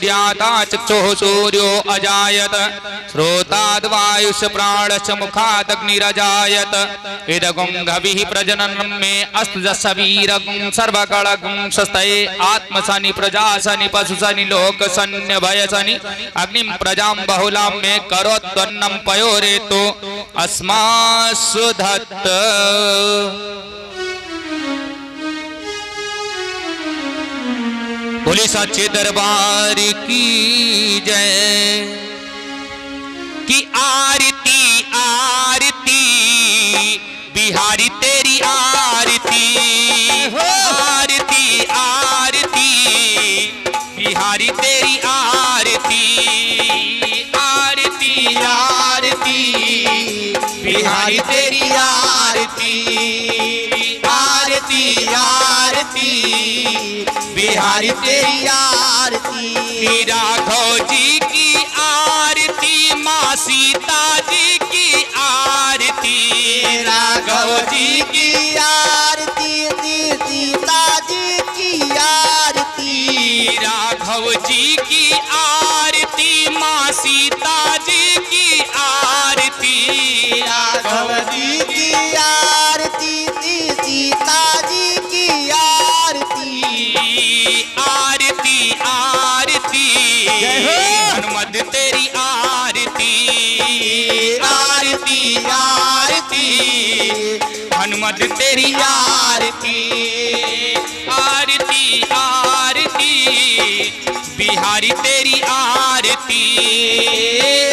सूर्याता चक्षुः सूर्यो अजायत श्रोताद्वायुष प्राणश्च मुखादग्निरजायत इदगुं गविः प्रजननं मे अस्त्रजसवीरगुं सर्वकळगुं सस्तये आत्मसनि प्रजासनि पशुसनि लोकसन्यभयसनि अग्निं प्रजां बहुलां मे करोत्वन्नं पयोरेतो अस्मासु धत्त। बोले सच्चे दरबार की जय की आरती आरती बिहारी तेरी आरती आरती आरती बिहारी तेरी आरती आरती आरती बिहारी तेरी आरती आरती आरती बिहारी तेरी आरती। राघव जी की आरती माँ सीता जी की आरती राघव जी की आरती सीता जी की आरती राघव जी की आरती माँ सीता जी की आरती राघव जी की आरती सीता जी की आरती आरती आरती हनुमत तेरी आरती आरती आरती हनुमत तेरी आरती आरती आरती बिहारी तेरी आरती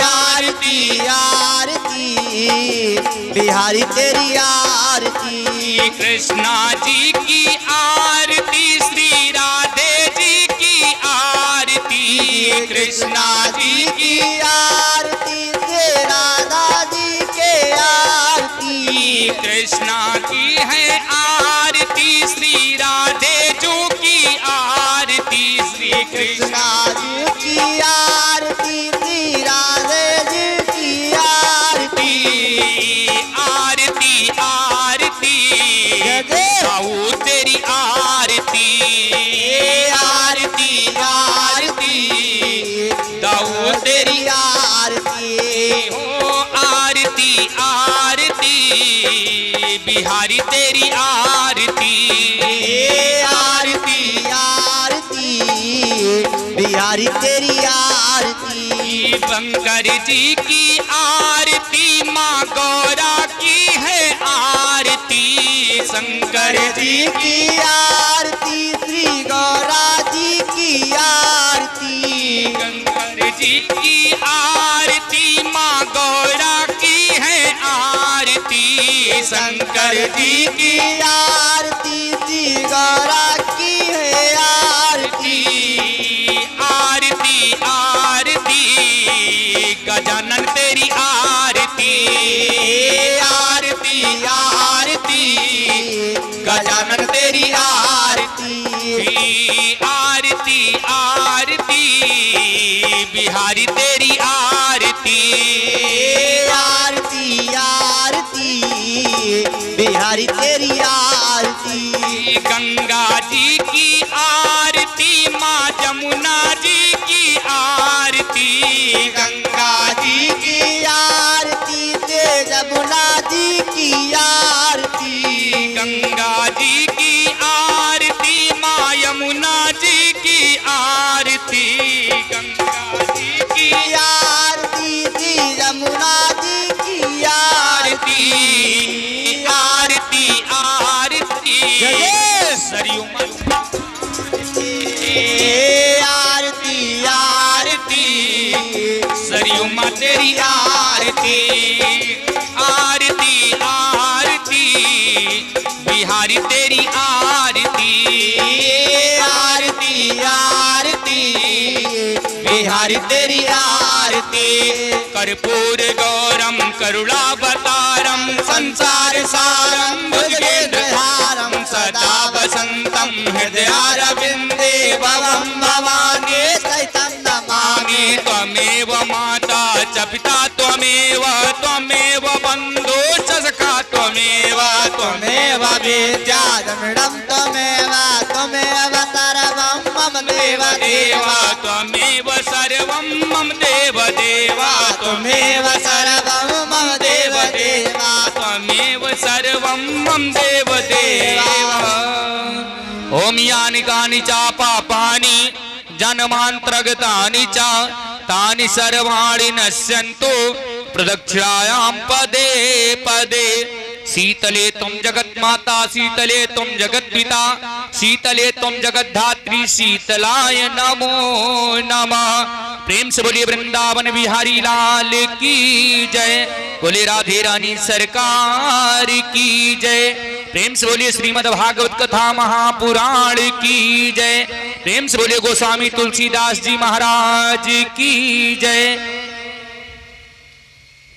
आरती आरती बिहारी तेरी आरती। कृष्णा जी की आरती श्री राधे जी की आरती कृष्णा जी की आरती श्री राधा जी के आरती कृष्णा की है आरती श्री राधे जी की आरती श्री कृष्णा जी की आरती श्री राधे जी की आरती आरती आरती दाऊ तेरी आरती आरती आरती दाऊ तेरी आरती हो आरती आरती बिहारी तेरी आरती आरती आरती बिहारी तेरी आरती। शंकर जी की आरती माँ गौरा की है आरती शंकर जी की आरती श्री गौरा जी की आरती शंकर जी की आरती माँ गौरा की है आरती शंकर जी की आरती श्री गौरा की है आरती आरती आरती गजानन तेरी आरती आरती आरती गजानन तेरी आरती आरती आरती बिहारी तेरी आरती आरती आरती बिहारी तेरी आरती। गंगा जी की आरती माँ जमुना जी की आरती गंगा जी की आरती से जमुना जी की आरती गंगा जी की आरती माँ यमुना जी की आरती गंगा जी की आरती थी यमुना जी की आरती आरती आरती सरयू आरती आरती सरयू माँ तेरी आरती आरती आरती बिहारी तेरी आरती आरती आरती बिहारी तेरी आरती। कर्पूर गौरम करुणावतारम संसार सारम भुजगेन्द्रहारम सदा वसंतम हृदयारविंदे भवं भवानी सहितं नमामि। त्वमेव माता च पिता त्वमेव त्वमेव बन्धु च सखा त्वमेव त्वमेव विद्या द्रविणं त्वमेव त्वमेव सर्वं मम देव देवा त्वमेव सर्वं मम देव देवा त्वमेव सर्वं मम देव देवा त्वमेव सर्वं मम देव देवा ओम यानि कानि च पापानि जन्मान्तर्गतानि च तानि सर्वाणि नश्यन्तु प्रदक्षिणायां पदे पदे शीतले तुम जगन्माता शीतले तुम जगद्पिता शीतले तुम जगद्धात्री शीतलाय नमो नमः। प्रेम से बोलिए वृंदावन बिहारी लाल की जय, बोले राधे रानी सरकार की जय। प्रेम से बोलिए श्रीमद् भागवत कथा महापुराण की जय। प्रेम से बोलिए गोस्वामी तुलसीदास जी महाराज की जय।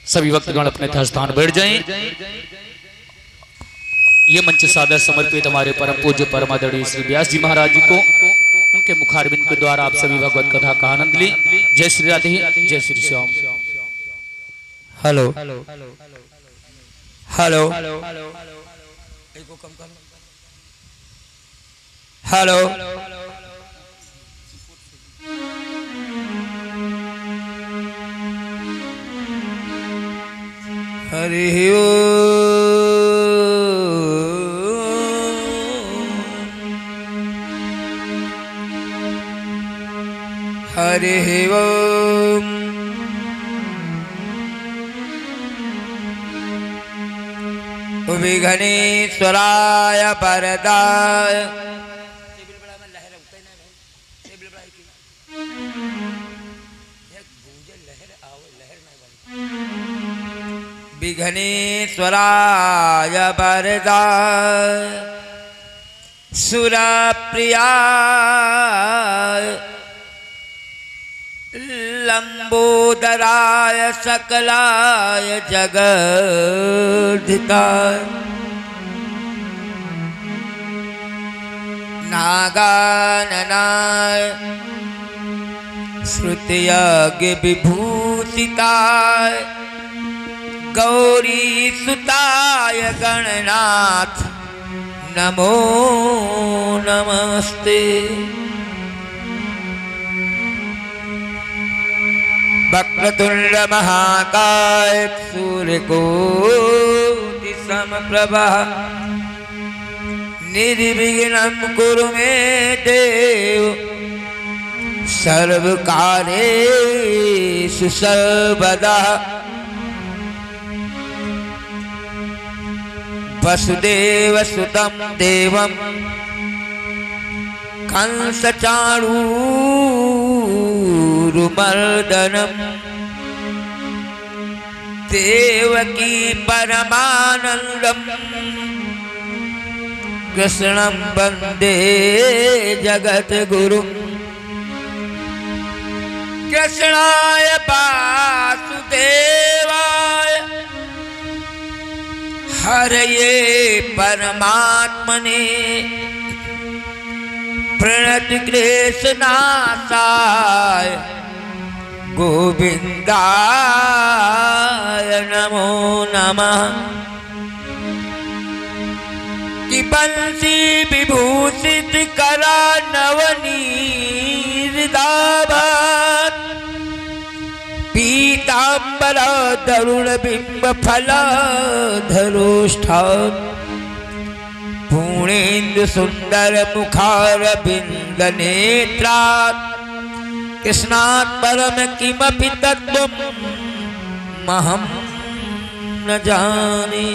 सभी भक्तगण अपने स्थान बैठ जाएं। ये मंच सादर समर्पित हमारे परम पूज्य परमादरणीय श्री व्यास जी महाराज जी को, उनके मुखारविंद के द्वारा आप सभी भगवत कथा का आनंद ली। जय श्री राधे, जय Shri Shyam. Hello hello hello Hari Hari Om. विघ्नेश्वराय वरदाय विघ्नेश्वराय वरदाय सुरप्रियाय लंबोदराय सकलाय जगद्धिताय नागाननाय श्रुतियज्ञ विभूषिताय गौरी सुताय गणनाथ नमो नमस्ते। वक्रतुंड महाकाय सूर्यकोटि समप्रभा निर्विघ्नं कुरु मे देव सर्वकार्येषु सर्वदा। वसुदेवसुतं देवं कंसचाणूरमर्दनं देवकी परमानन्दं कृष्णं वन्दे जगद्गुरुं। कृष्णाय वासुदेवाय हरये परमात्मने प्रणतक्लेशनाशाय गोविन्दाय नमो नमः। कि बंसी विभूषित करा नवनीरदाभा पीतांबरा तरुण बिंब फलाधरोष्ठा पूर्णेन्दु सुंदर मुखार बिंद नेत्रा कृष्णात् परम किमपि तत्त्वं महं न जाने।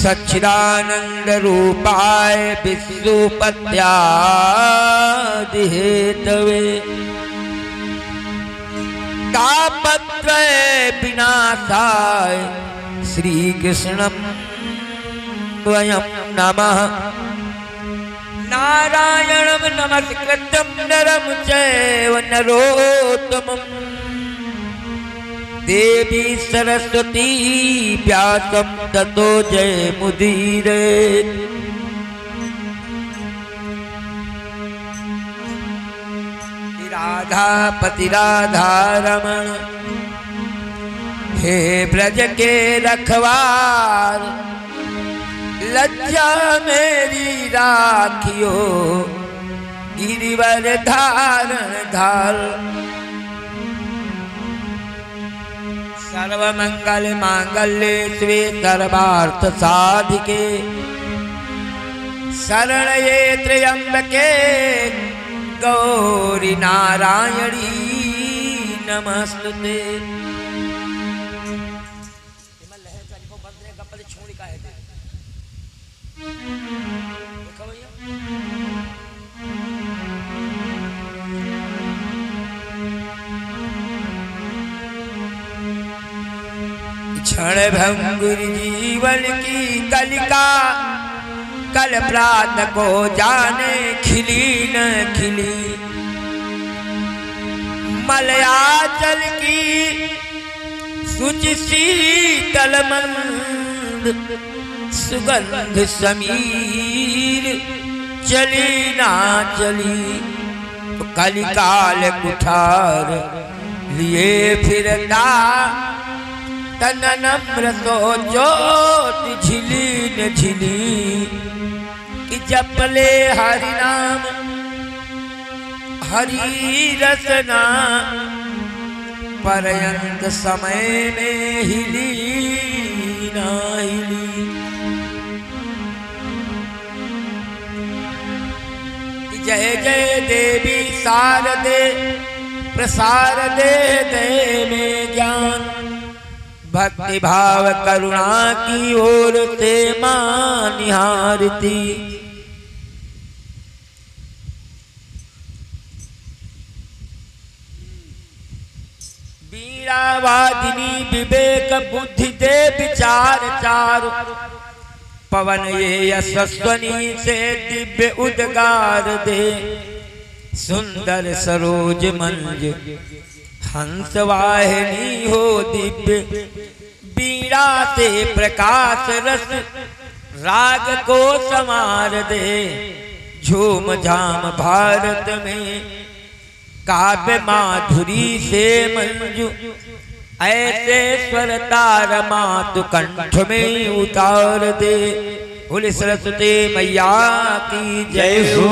सच्चिदानंद रूपाय विष्णुपत्यादि हेतवे तापत्रय विनाशाय श्री कृष्णं वयं नमः। नारायणं नमस्कृत्यं नरं चैव नरोत्तमं देवी सरस्वती व्यासं ततो जयमुदीरये। राधापति राधारमण हे ब्रज के रखवार लज्जा मेरी राखियो गिरिवर धारण धार। सर्वमंगल मांगल्ये शिवे सर्वार्थ साधिके शरण्ये त्र्यंबके गौरी नारायणी नमस्तुते। क्षण भंगुर जीवन की कलिका कल प्रात को जाने खिली न खिली। मलयाचल की सुचि शीतल मंद सुगंध समीर चली ना चली। कलिकाल कुठार लिए फिरता तन नम्र तो जोत झिली न झिली। कि जपले हरि नाम हरि रसना पर्यंत समय में हिली ना हिली। जय जय देवी शारदे प्रसार दे दे में ज्ञान। भक्ति भाव करुणा की ओर से मां निहारती। वीणावादिनी विवेक बुद्धि दे विचार चारु। पवन ये यशस्वनी से दिव्य उद्गार दे। सुंदर सरोज मंज हंस वाहिनी हो दिव्य। बीड़ा से प्रकाश रस राग को समार दे। झूम झाम भारत में काव्य माधुरी से मंजू। ऐसे स्वर तार मातु कंठ में उतार दे। बोले सरस्वती मैया की जय हो।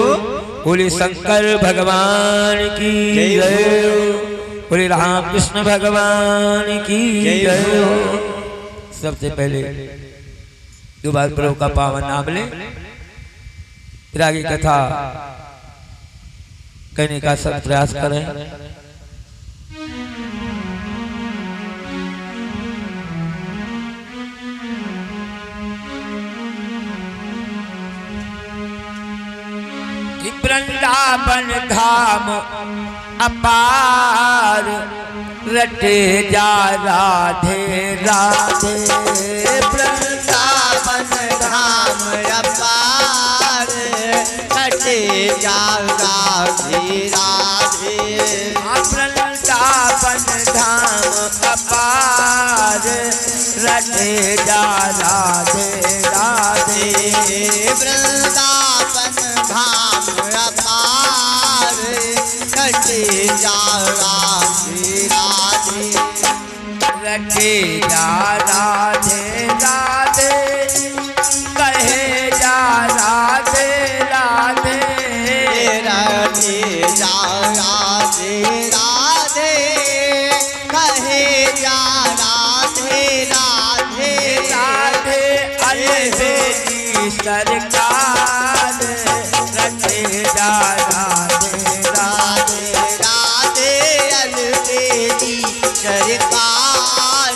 बोले शंकर भगवान की जय हो। बोले राम कृष्ण भगवान की जय हो। सबसे पहले दो बार प्रभु का पावन नाम ले, फिर आगे कथा कहने का सब प्रयास करें। वृंदावन धाम अपार रटे जा राधे राधे। वृंदावन धाम अपार रटे जा राधे राधे। वृंदावन धाम अपार रटे जा राधे राधे। वृंदावन धाम अपार रटे जा राधे राधे। रटे जा राधे राधे कहे जा राधे राधे। रटे जा राधे राधे कहे जा राधे राधे। राधे अलबेली सरकार रटे जा राधे राधे। राधे अलबेली सरकार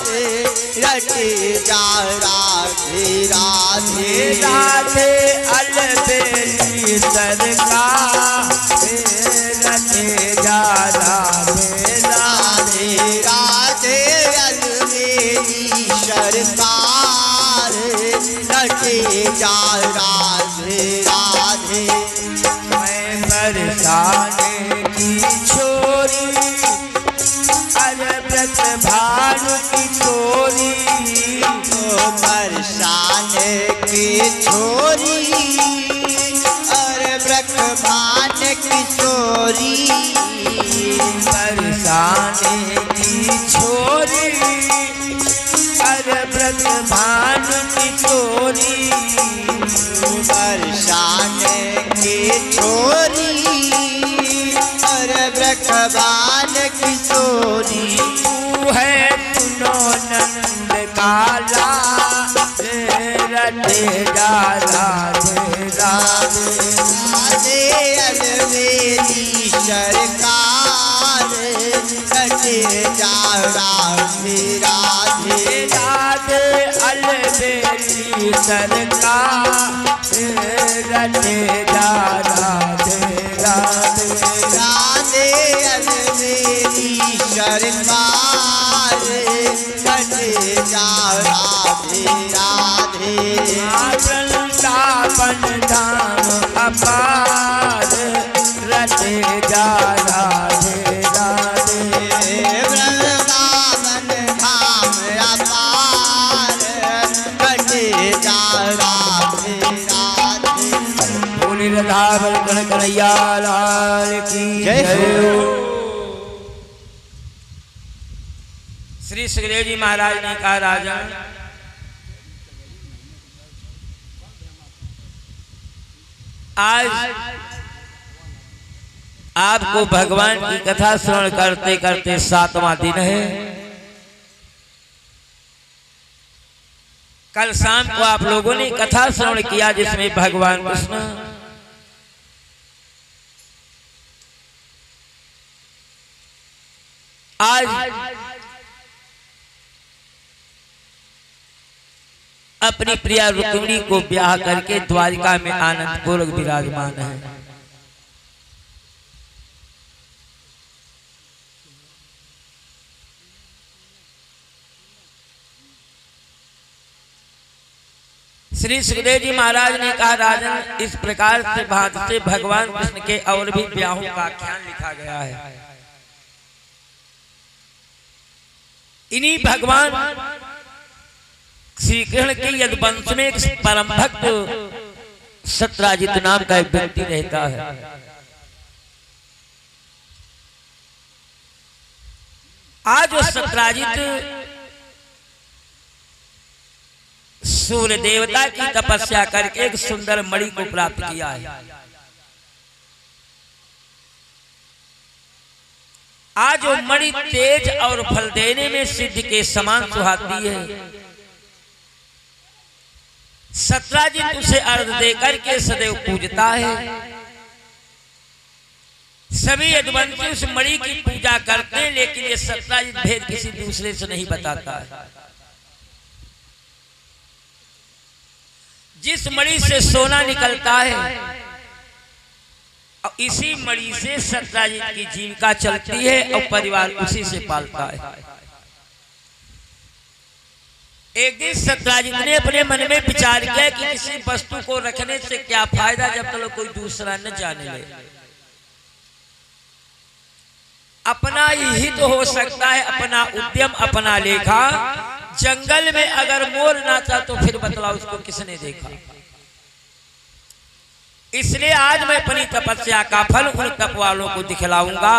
रटे जा राधे राधे। राधे अलबेली सरकार रटे जा राधे राधे। राधे अलबेली सरकार रटे जा राधे राधे। मैं बरसाने की छोरी अरे व्रत भानु की छोरी। बरसान की छोरी और ब्रह्मान की छोरी। बरसाने की छोरी अरे व्रत भानु की चोरी बरसाने की छोरी अरे ब्रखबान की चोरी तू है सुनो नंद काला रटे जा राधे राधे राधे अलवेली सरकार रटे जा राधे राधे राधे अलबेली सरकार रटे जा राधे राधे राधे अलवेली सरकार रटे जा राधे राधे वृंदावन धाम अपार रटे जा राधे राधे वृंदावन धाम अपार रटे जा राधे राधे बोली राधा कन्हैया लाल की जय हो। श्री सुखदेव जी महाराज ने कहा राजन आज आपको भगवान की कथा श्रवण करते करते 7वां दिन है। कल शाम को आप लोगों ने कथा श्रवण किया जिसमें भगवान कृष्ण आज अपनी प्रिया रुक्मिणी को ब्याह करके द्वारिका में आनंद पूर्वक विराजमान है। श्री सुखदेव जी महाराज ने कहा राजन इस प्रकार से भांति से भगवान कृष्ण के और भी ब्याहों का आख्यान लिखा गया है। इन्हीं भगवान श्री कृष्ण के यदुवंश में एक परम भक्त सत्राजित नाम का एक व्यक्ति रहता है। आज वो सत्राजित सूर्य देवता की तपस्या करके एक सुंदर मणि को प्राप्त किया है। आज वो मणि तेज और फल देने में सिद्ध के समान सुहाती है। सत्राजित उसे अर्घ देकर के सदैव पूजता है। सभी यदुवंशी उस मणि की पूजा करते हैं, लेकिन ये सत्राजित भेद किसी दूसरे से नहीं बताता है। जिस मणि से सोना निकलता है और इसी मणि से सत्राजित की जीविका चलती है और परिवार उसी से पालता है। एक दिन सत्राजित ने अपने मन में विचार किया कि किसी वस्तु को रखने से क्या फायदा जब तक कोई दूसरा न जाने ले। अपना ही हित हो सकता है, अपना उद्यम, अपना लेखा। जंगल में अगर मोर नाचा तो फिर बतलाओ उसको किसने देखा। इसलिए आज मैं अपनी तपस्या का फल उन तप वालों को दिखलाऊंगा।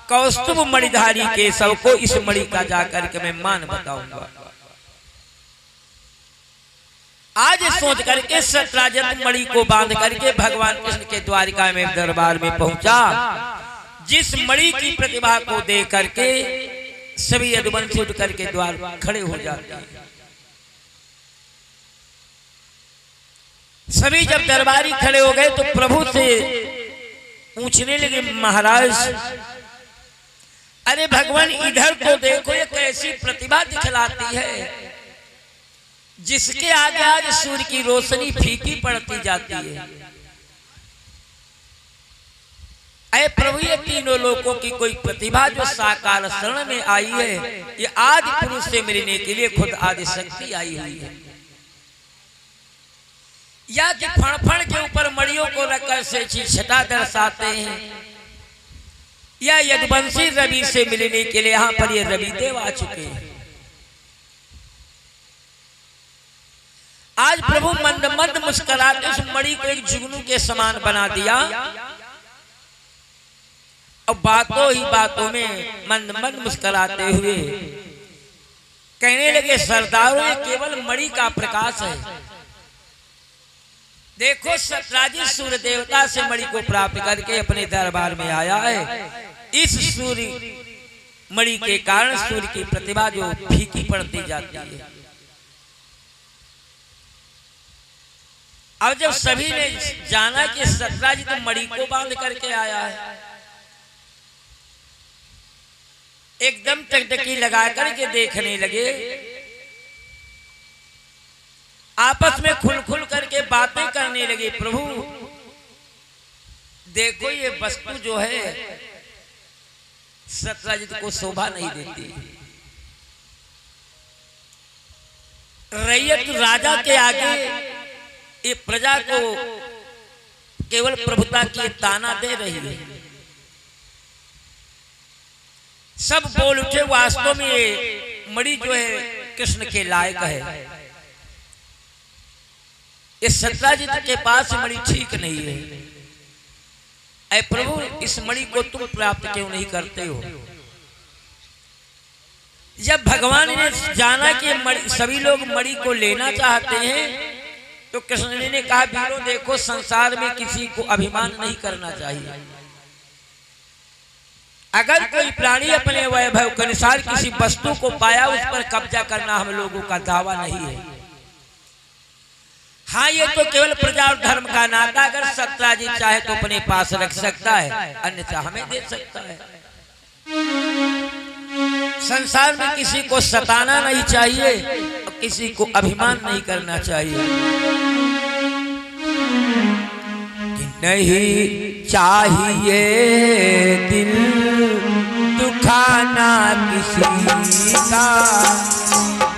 कौस्तुभ मणिधारी के सबको इस मणि का जाकर के मैं मान बताऊंगा। आज सोच करके सत्राजित मणि को बांध करके भगवान कृष्ण के द्वारिका में दरबार में पहुंचा। जिस मणि की प्रतिभा को देख करके सभी यदुवंशी उठ करके द्वार खड़े हो जाते हैं। सभी जब दरबारी खड़े हो गए तो प्रभु से पूछने लगे महाराज, अरे भगवान इधर तो देखो, ये कैसी प्रतिभा दिखलाती है जिसके आगे आज सूर्य की रोशनी फीकी पड़ती जाती है। अरे प्रभु, ये तीनों लोगों की कोई प्रतिभा जो साकार शरण में आई है, ये आदि पुरुष से मिलने के लिए खुद आदि शक्ति आई हुई है। या कि फणफण के ऊपर मड़ियों को रखकर से छटा दर्शाते हैं, या यदुवंशी रवि से मिलने के लिए यहाँ पर ये रवि देव आ चुके हैं। आज प्रभु मंद मंद मुस्कुराते उस मणि को एक जुगनू के समान बना दिया। अब बातों ही बातों में मंद मंद मुस्कुराते हुए कहने लगे सरदारों ये केवल मणि का प्रकाश है। देखो सत्राजित सूर्य देवता से मणि को प्राप्त करके अपने दरबार में आया है। इस सूर्य मणि के कारण सूर्य की प्रतिभा जो फीकी पड़ती जाती है। अब जब सभी ने जाना कि सत्राजित मणि को बांध करके आया है, एकदम टकटकी लगा करके देखने लगे, आपस में खुल खुल करके बातें करने लगे। प्रभु देखो ये वस्तु जो है सत्राजित को शोभा नहीं देती। रैयत राजा के आगे ये प्रजा को केवल प्रभुता की ताना दे रही है। सब बोल उठे वास्तव में ये मणि जो है कृष्ण के लायक है। इस सत्राजित के पास मणि ठीक नहीं है। ऐ प्रभु इस मणि को तुम प्राप्त क्यों नहीं करते हो? जब भगवान ने जाना कि सभी लोग मणि को लेना चाहते हैं तो कृष्ण जी ने कहा वीरों देखो संसार में किसी को अभिमान नहीं करना चाहिए। अगर कोई प्राणी अपने वैभव के अनुसार किसी वस्तु को पाया उस पर कब्जा करना हम लोगों का दावा नहीं है। हाँ ये तो केवल प्रजा और धर्म का नाता, अगर सत्राजित चाहे तो अपने पास रख सकता है, अन्यथा हमें दे सकता है। संसार में किसी को सताना नहीं चाहिए और किसी को अभिमान नहीं करना चाहिए। नहीं चाहिए दिल दुखाना किसी का,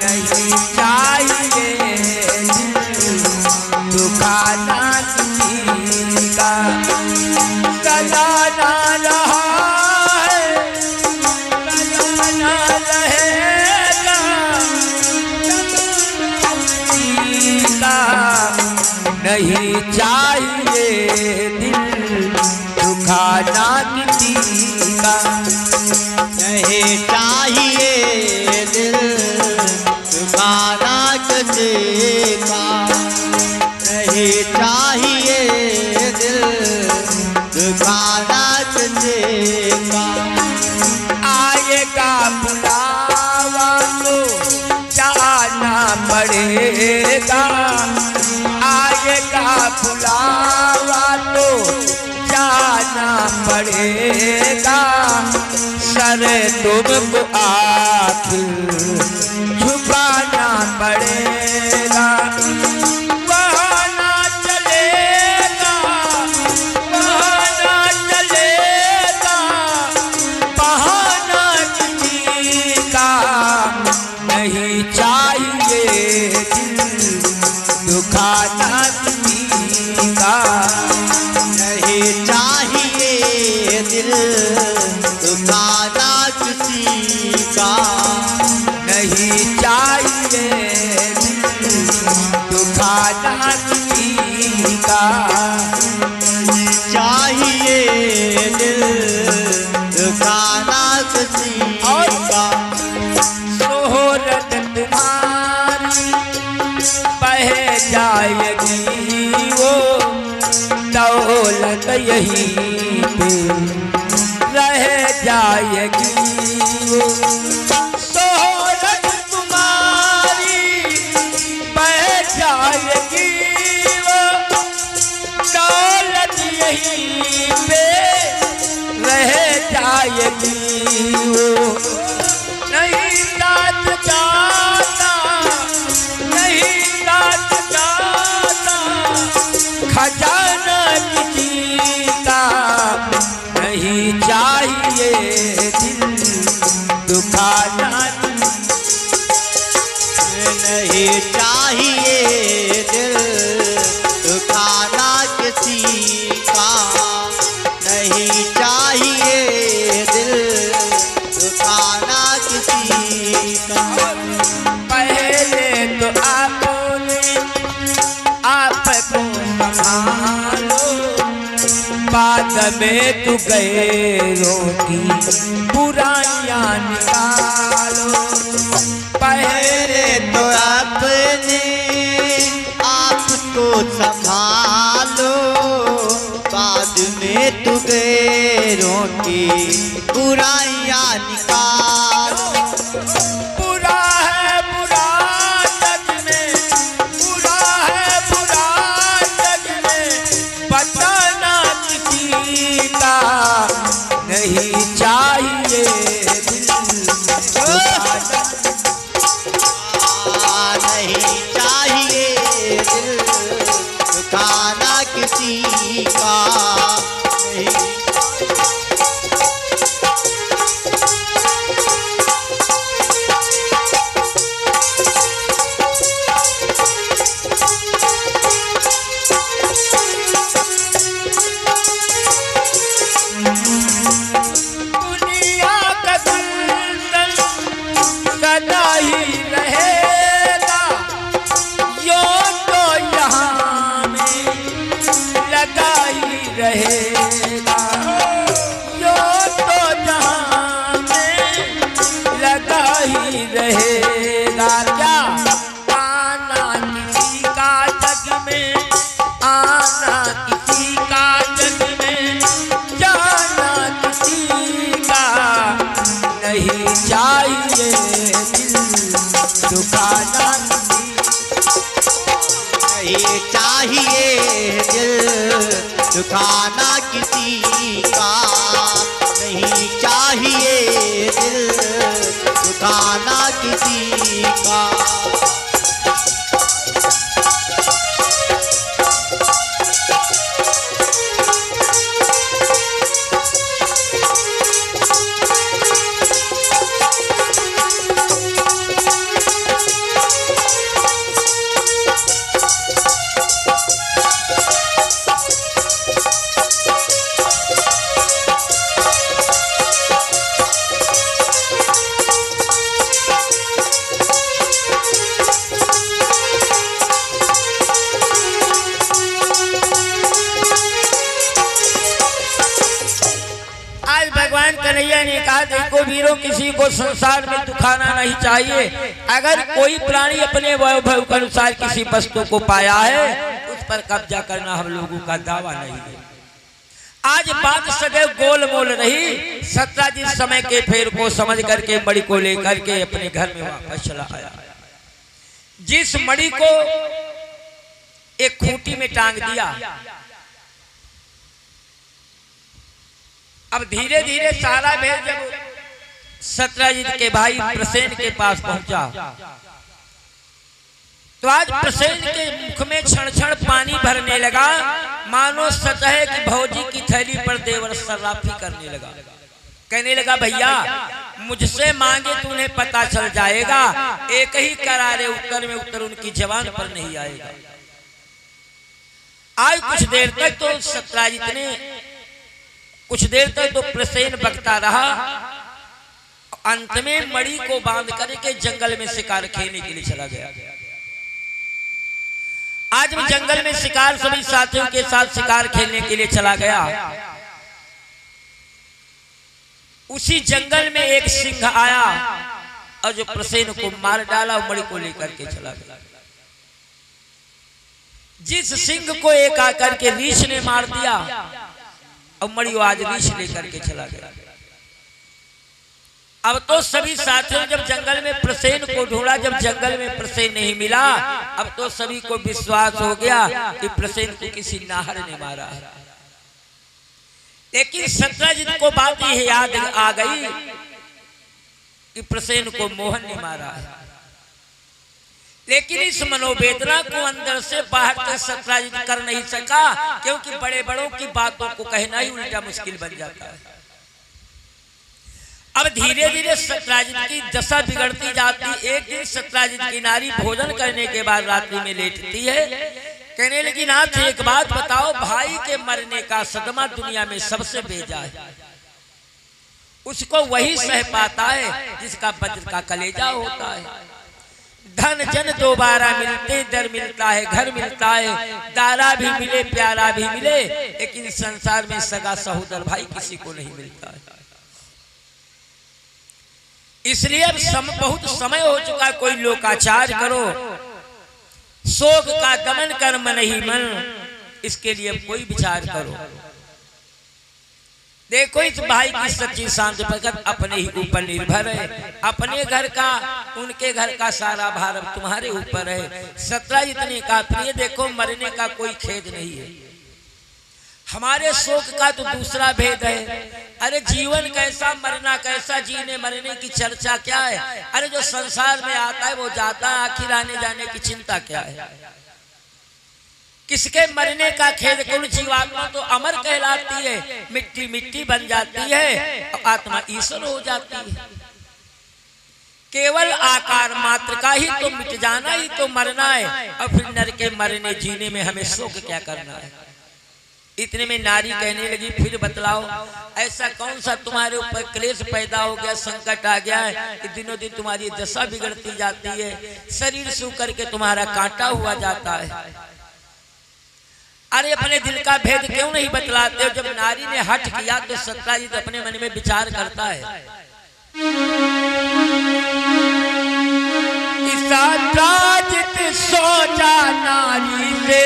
नहीं चाहिए दिल दुखाना किसी का। सजाना रहा है सजाना रहेगा किसी का, नहीं चाहिए दिल दुखाना किसी का। नहीं चाहिए दिल दुखाना किसी का, नहीं चाहिए दिल दुखाना किसी का। आएगा बुलावा तो जाना पड़ेगा, आएगा बुलावा तो जाना पड़ेगा। सर तुमको आखिर झुकाना पड़ेगा। बहाना चलेगा बहाना चलेगा, बहाना किसी का। नहीं चाहिए दिल दुखाना किसी का, नहीं चाहिए दिल दुखाना किसी का। नहीं चाहिए दिल दुखाना किसी का। चाहिए दिल दुखाना किसी का। शोहरत तुम्हारी बह जाएगी वो, दौलत यहीं पे रह जाएगी वो। शोहरत तुम्हारी बह जाएगी वो, दौलत यहीं पे रह जाएगी वो। नहीं लात जाता नहीं लात जाता खजाना किसी का। नहीं चाहिए दिल दुखाना, नहीं चाहिए दिल दुखाना किसी का। नहीं चाहिए दिल दुखाना किसी का। पहले तो आपने आपको संभालो, बाद में तू गैरों की बुराइयां निकालो। पहले तू गैरों की बुराइयां निकाल। बुरा है बुरा जग में, बुरा है बुरा जग में, बताना किसी का नहीं चाहिए दिल दुखाना। नहीं चाहिए दिल दुखाना किसी का। नहीं दुनिया का गुलशन सदा ही रहेगा, यो तो यहाँ में लगा ही रहेगा, यो तो जहाँ में लगा ही रहेगा। क्या आना किसी का जग में, आना किसी का जग में, जाना किसी का नहीं चाहिए दिल दुखाना। नहीं चाहिए दिल दुखाना किसी का। नहीं चाहिए दिल दुखाना किसी का। आज भगवान कन्हैया ने कहा, देखो वीरों, किसी को संसार में दुखाना नहीं चाहिए। अगर कोई प्राणी अपने वैभव के अनुसार किसी वस्तु को पाया है, उस पर कब्जा करना हम लोगों का दावा नहीं है। आज बात सदैव गोलमोल रही। सत्राजित समय के फेर को समझ करके मणि को लेकर के अपने घर में वापस चला आया। जिस मणि को एक खूंटी में टांग दिया, अब धीरे धीरे सारा भेद जब सत्राजित के भाई प्रसेन के पास पहुंचा, तो आज प्रसेन के मुख में क्षण क्षण पानी भरने लगा, मानो सच है कि भौजी की थैली पर देवर सर्राफी करने लगा। कहने लगा, भैया मुझसे मांगे तो उन्हें पता चल जाएगा, एक ही करारे उत्तर में उत्तर उनकी जबान पर नहीं आएगा। आज कुछ देर तक तो सत्राजित ने कुछ देर तक तो प्रसेन बकता रहा। अंत में मणि को बांध करके जंगल में शिकार खेलने के लिए चला गया। आज भी जंगल में शिकार सभी साथियों के साथ शिकार खेलने के लिए चला गया। उसी जंगल में एक सिंह आया और जो प्रसेन को मार डाला, मणि को लेकर के चला गया। जिस सिंह को एक आकर के रीछ ने मार दिया, अब मणि आज रीछ लेकर के चला गया। अब तो सभी साथियों जब जंगल में प्रसेन को ढूंढा, जब जंगल में प्रसेन नहीं मिला, अब तो सभी को विश्वास हो गया कि प्रसेन को किसी नाहर ने मारा है। लेकिन सत्राजित को बात यह याद आ गई कि प्रसेन को मोहन ने मारा है। लेकिन इस मनोवेदना को अंदर से बाहर तक सत्राजित कर नहीं सका, क्योंकि बड़े बड़ों की बातों को कहना ही उल्टा मुश्किल बन जाता है। अब धीरे धीरे सत्राजित की दशा बिगड़ती जाती। एक दिन सत्राजित की नारी भोजन करने के बाद रात्रि में लेटती है। कहने लगी, नाथ एक बात बताओ, भाई के मरने का सदमा दुनिया में सबसे बेजा है। उसको वही सह पाता है जिसका वज्र का कलेजा होता है। धन जन दोबारा मिलते, दर मिलता है, घर मिलता है, दारा भी मिले, प्यारा भी मिले, लेकिन संसार में सगा सहोदर भाई किसी को नहीं मिलता है। इसलिए अब बहुत समय हो चुका, कोई लोकाचार करो, शोक का दमन कर मन ही मन, इसके लिए कोई विचार करो। देखो इस भाई की सच्ची शांत भगत अपने ही ऊपर निर्भर है। अपने घर का, उनके घर का सारा भार तुम्हारे ऊपर है। सतराजित इतने का प्रिय देखो मरने का कोई खेद नहीं है। हमारे शोक का तो दूसरा भेद है। अरे जीवन कैसा, मरना कैसा, जीने मरने की चर्चा क्या है। अरे जो संसार में आता है वो जाता है, आखिर आने जाने की चिंता क्या है। किसके मरने का खेद। कुल जीवात्मा तो अमर कहलाती है, मिट्टी मिट्टी बन जाती है, आत्मा ईश्वर हो जाती है। केवल आकार मात्र का ही तो मिट जाना ही तो मरना है। और फिर नर के मरने जीने में हमें शोक क्या करना है। इतने में नारी कहने लगी, फिर बतलाओ ऐसा कौन सा तुम्हारे ऊपर क्लेश पैदा हो गया, संकट आ गया है कि दिनों दिन तुम्हारी दशा बिगड़ती जाती है, शरीर सूख करके तुम्हारा कांटा हुआ जाता है। अरे अपने दिल का भेद क्यों नहीं बतलाते हो। जब नारी ने हठ किया तो सतराजित अपने मन में विचार करता है। सतराजित सोचा नारी से,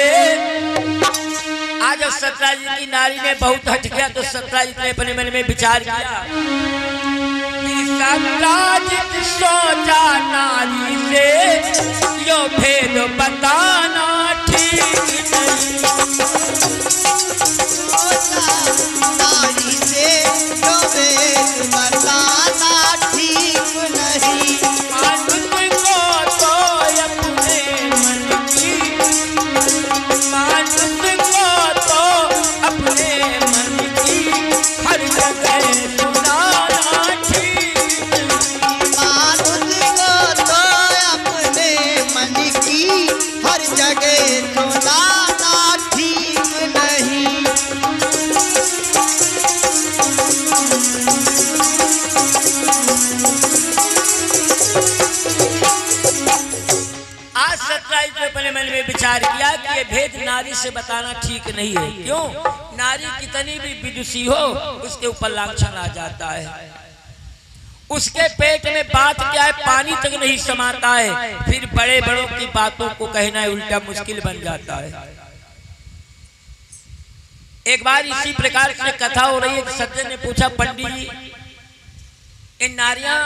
आज सतराजित की नारी ने बहुत हट किया तो सतराजित ने अपने मन में विचार किया। सतराजित सोचा नारी से यो भेद बताना ठीक नहीं। नारी से जो भेद बताना ठीक नहीं। मनुष्य को तो अपने मन की, मनुष्य को तो अपने मन की हर जगह सुनाना ठीक नहीं। मानुष को तो अपने मन की हर जगह सुनाना ठीक नहीं। आज सतराजित ने अपने मन में विचार किया कि ये भेद नारी से बताना ठीक नहीं है। क्यों? नारी कितनी भी विदुषी हो उसके ऊपर लांछन आ जाता है। उसके पेट में बात क्या है पानी तक नहीं समाता है, फिर बड़े बड़ों की बातों को कहना उल्टा मुश्किल बन जाता है। एक बार इसी प्रकार से कथा हो रही है। सज्जन ने पूछा, पंडित जी इन नारियां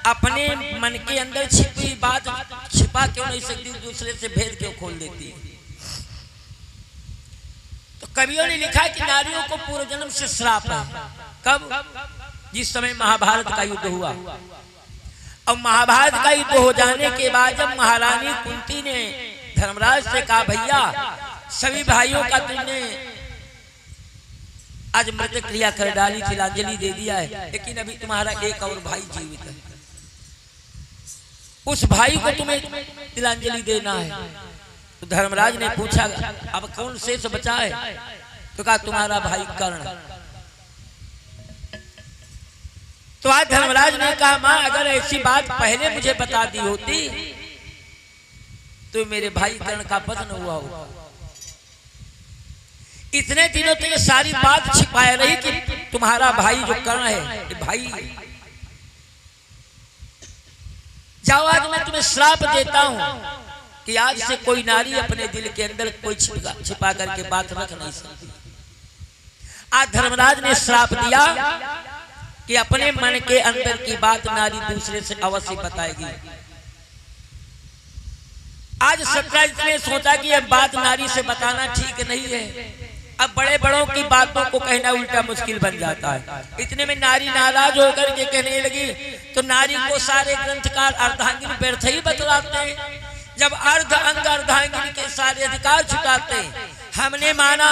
अपने मन के अंदर छिपी बात छिपा क्यों नहीं सकती, दूसरे से भेद क्यों खोल देती है। तो कवियों ने लिखा कि नारियों को पूर्व जन्म से श्राप है। कब? जिस समय महाभारत का युद्ध हुआ। अब महाभारत का युद्ध हो जाने के बाद जब महारानी कुंती ने धर्मराज से कहा, भैया सभी भाइयों का तुमने आज मृत क्रिया कर डाली, तिलांजलि दे दिया है, लेकिन अभी तुम्हारा एक और भाई जीवित है, उस भाई को तुम्हें तिलांजलि देना है। तो धर्मराज ने पूछा, अब कौन शेष बचा है? तो कहा तुम्हारा भाई कर्ण। तो आज धर्मराज ने कहा, मां अगर ऐसी बात पहले मुझे बता दी होती तो मेरे भाई कर्ण का वध न हुआ होगा। इतने दिनों तो ये सारी बात छिपाए रही कि तुम्हारा भाई जो कर्ण है ये भाई। जाओ आज मैं तुम्हें श्राप देता हूं कि आज से कोई नारी अपने दिल के अंदर कोई छिपा करके बात रख नहीं सकती। आज धर्मराज ने श्राप दिया कि अपने मन के अंदर की बात नारी दूसरे से अवश्य बताएगी। आज सतराजित ने सोचा कि यह बात नारी से बताना ठीक नहीं है। अब बड़े बड़ों की बातों को कहना उल्टा मुश्किल बन जाता है। इतने में नारी नाराज होकर के कहने लगी, तो नारी को सारे ग्रंथकार अर्धांगिनी व्यर्थ ही बतलाते हैं। जब अर्ध अंग अर्धांगिनी के सारे अधिकार छुटाते हैं। हमने माना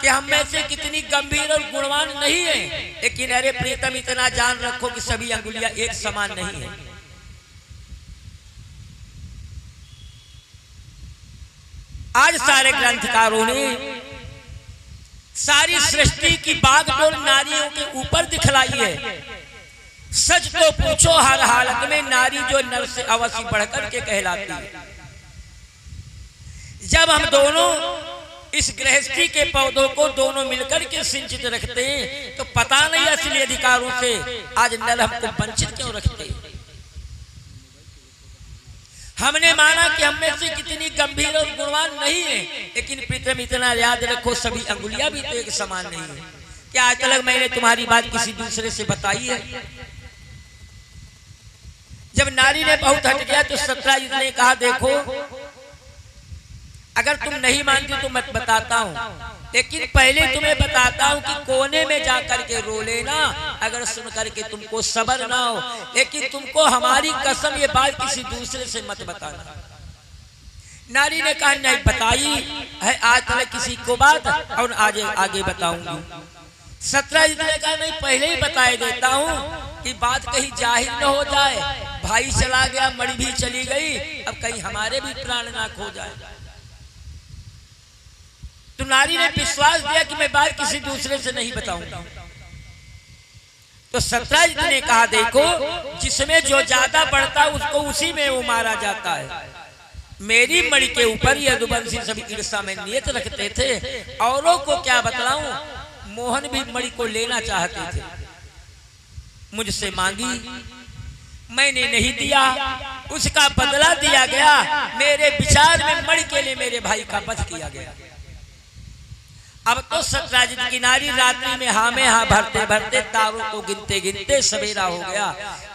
कि हम में से कितनी गंभीर और गुणवान नहीं है, लेकिन अरे प्रीतम इतना जान रखो कि सभी अंगुलियां एक समान नहीं है। आज सारे ग्रंथकारों ने सारी सृष्टि की बागडोर नारियों के ऊपर दिखलाई है। सच तो पूछो हर हालत में नारी जो नर से अवश्य बढ़कर के कहलाती है। जब हम दोनों इस गृहस्थी के पौधों को दोनों मिलकर के सिंचित रखते हैं तो पता नहीं असली अधिकारों से आज नर हमको वंचित क्यों रखते हैं। हमने माना कि हम में से कितनी गंभीर और गुणवान नहीं है, लेकिन प्रीतम इतना याद रखो सभी अंगुलियां भी तो एक समान नहीं है। क्या आज तक मैंने तुम्हारी बात किसी दूसरे से बताई है? जब नारी ने बहुत हट गया तो सत्यराजित ने कहा देखो अगर तुम नहीं मानती तो मैं बताता हूँ, लेकिन पहले तुम्हें बताता हूँ कि कोने में जाकर के रो लेना अगर सुन करके तुमको सब्र ना हो, लेकिन तुमको हमारी कसम ये बात किसी दूसरे से मत बताना। नारी ने कहा नहीं बताई है आज तक किसी को बात और आगे आगे बताऊंगी। सत्यराजित ने कहा नहीं पहले ही बताए देता हूँ कि बात कहीं जाहिर न हो जाए, भाई चला गया मणि भी चली गई, अब कहीं हमारे भी प्राण ना खो जाए। तो नारी ने विश्वास दिया कि मैं बात किसी दूसरे से नहीं बताऊंगा। तो सत्यराजित ने कहा देखो जिसमें जो ज्यादा बढ़ता उसको उसी में वो मारा जाता है। मेरी मणि के ऊपर यदुवंशी सभी ईर्ष्या में नियत रखते थे, औरों को क्या बतलाऊं, मोहन भी मणि को लेना चाहते थे, मुझसे मांगी मैंने नहीं दिया, उसका बदला दिया गया। मेरे विचार में मणि के लिए मेरे भाई का वध किया गया। अब तो सत्यराजित की नारी रात्रि में हाँ में हाँ भरते भरते तारों को गिनते गिनते सवेरा हो गया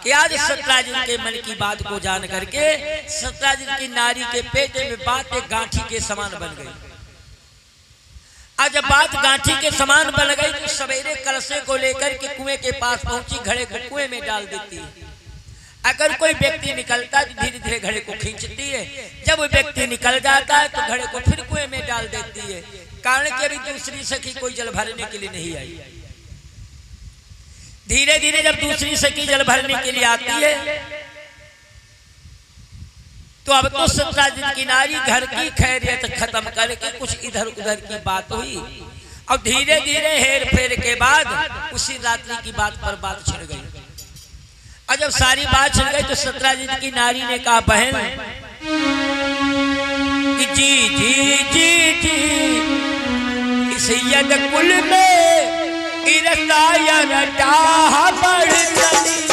कि आज सत्यराजित के मन की बात को जान करके सत्यराजित की नारी के पेटे में बात एक गांठी के समान बन गई। आज जब बात गांठी के समान बन गई तो सवेरे कलशे को लेकर के कुएं के पास पहुंची, घड़े को कुएं में डाल देती है। अगर कोई व्यक्ति निकलता है तो धीरे धीरे घड़े को खींचती है, जब वो व्यक्ति निकल जाता है तो घड़े को फिर कुएं में डाल देती है, कारण कि अभी दूसरी सखी कोई जल भरने के लिए नहीं आई। धीरे धीरे जब दूसरी सखी जल भरने के लिए आती है तो अब तो सत्यराजित की नारी घर की खैरियत खत्म करके कुछ इधर उधर की बात हुई और धीरे धीरे हेर फेर के बाद उसी रात्रि की बात पर बात छिड़ गई। और जब सारी बात छिड़ गई तो सत्यराजित की नारी ने कहा बहन कि जी जी जी जी इस यद कुल में ईर्ष्या यरटाह बढ़ चली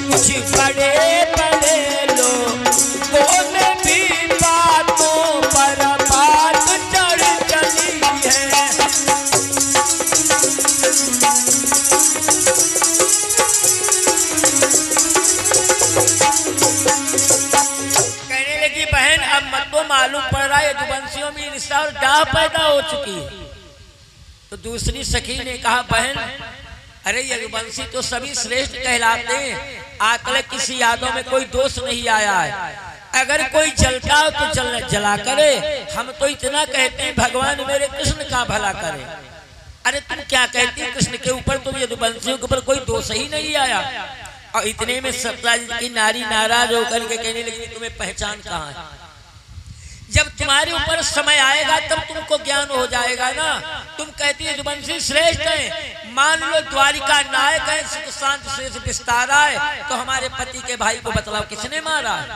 कुछ बड़े बड़े लोगों ने भी बातों पर बात चढ़ चली है। कहने लगी बहन अब मत तो मालूम पड़ रहा है यदुवंशियों में ईर्ष्या और डाह पैदा हो चुकी है। तो दूसरी सखी ने कहा बहन अरे यदुवंशी तो सभी श्रेष्ठ कहलाते हैं, आकल किसी यादों में कोई दोष नहीं आया है। अगर कोई जलता हो तो जला करे, हम तो इतना कहते हैं भगवान मेरे कृष्ण का भला करे। अरे तुम क्या कहती है कृष्ण के ऊपर, तुम यदुवंशियों के ऊपर कोई दोष ही नहीं आया। और इतने में सत्यराजित की नारी नाराज होकर के कहने लगी तुम्हें पहचान कहाँ है, जब तुम्हारे ऊपर समय आएगा तब तुमको ज्ञान हो जाएगा ना। तुम कहती है यदुवंशी श्रेष्ठ है, मान लो द्वारिका नायक है, सुख शांति शेष विस्तारा है, तो हमारे पति के भाई को बतलाओ किसने मारा है।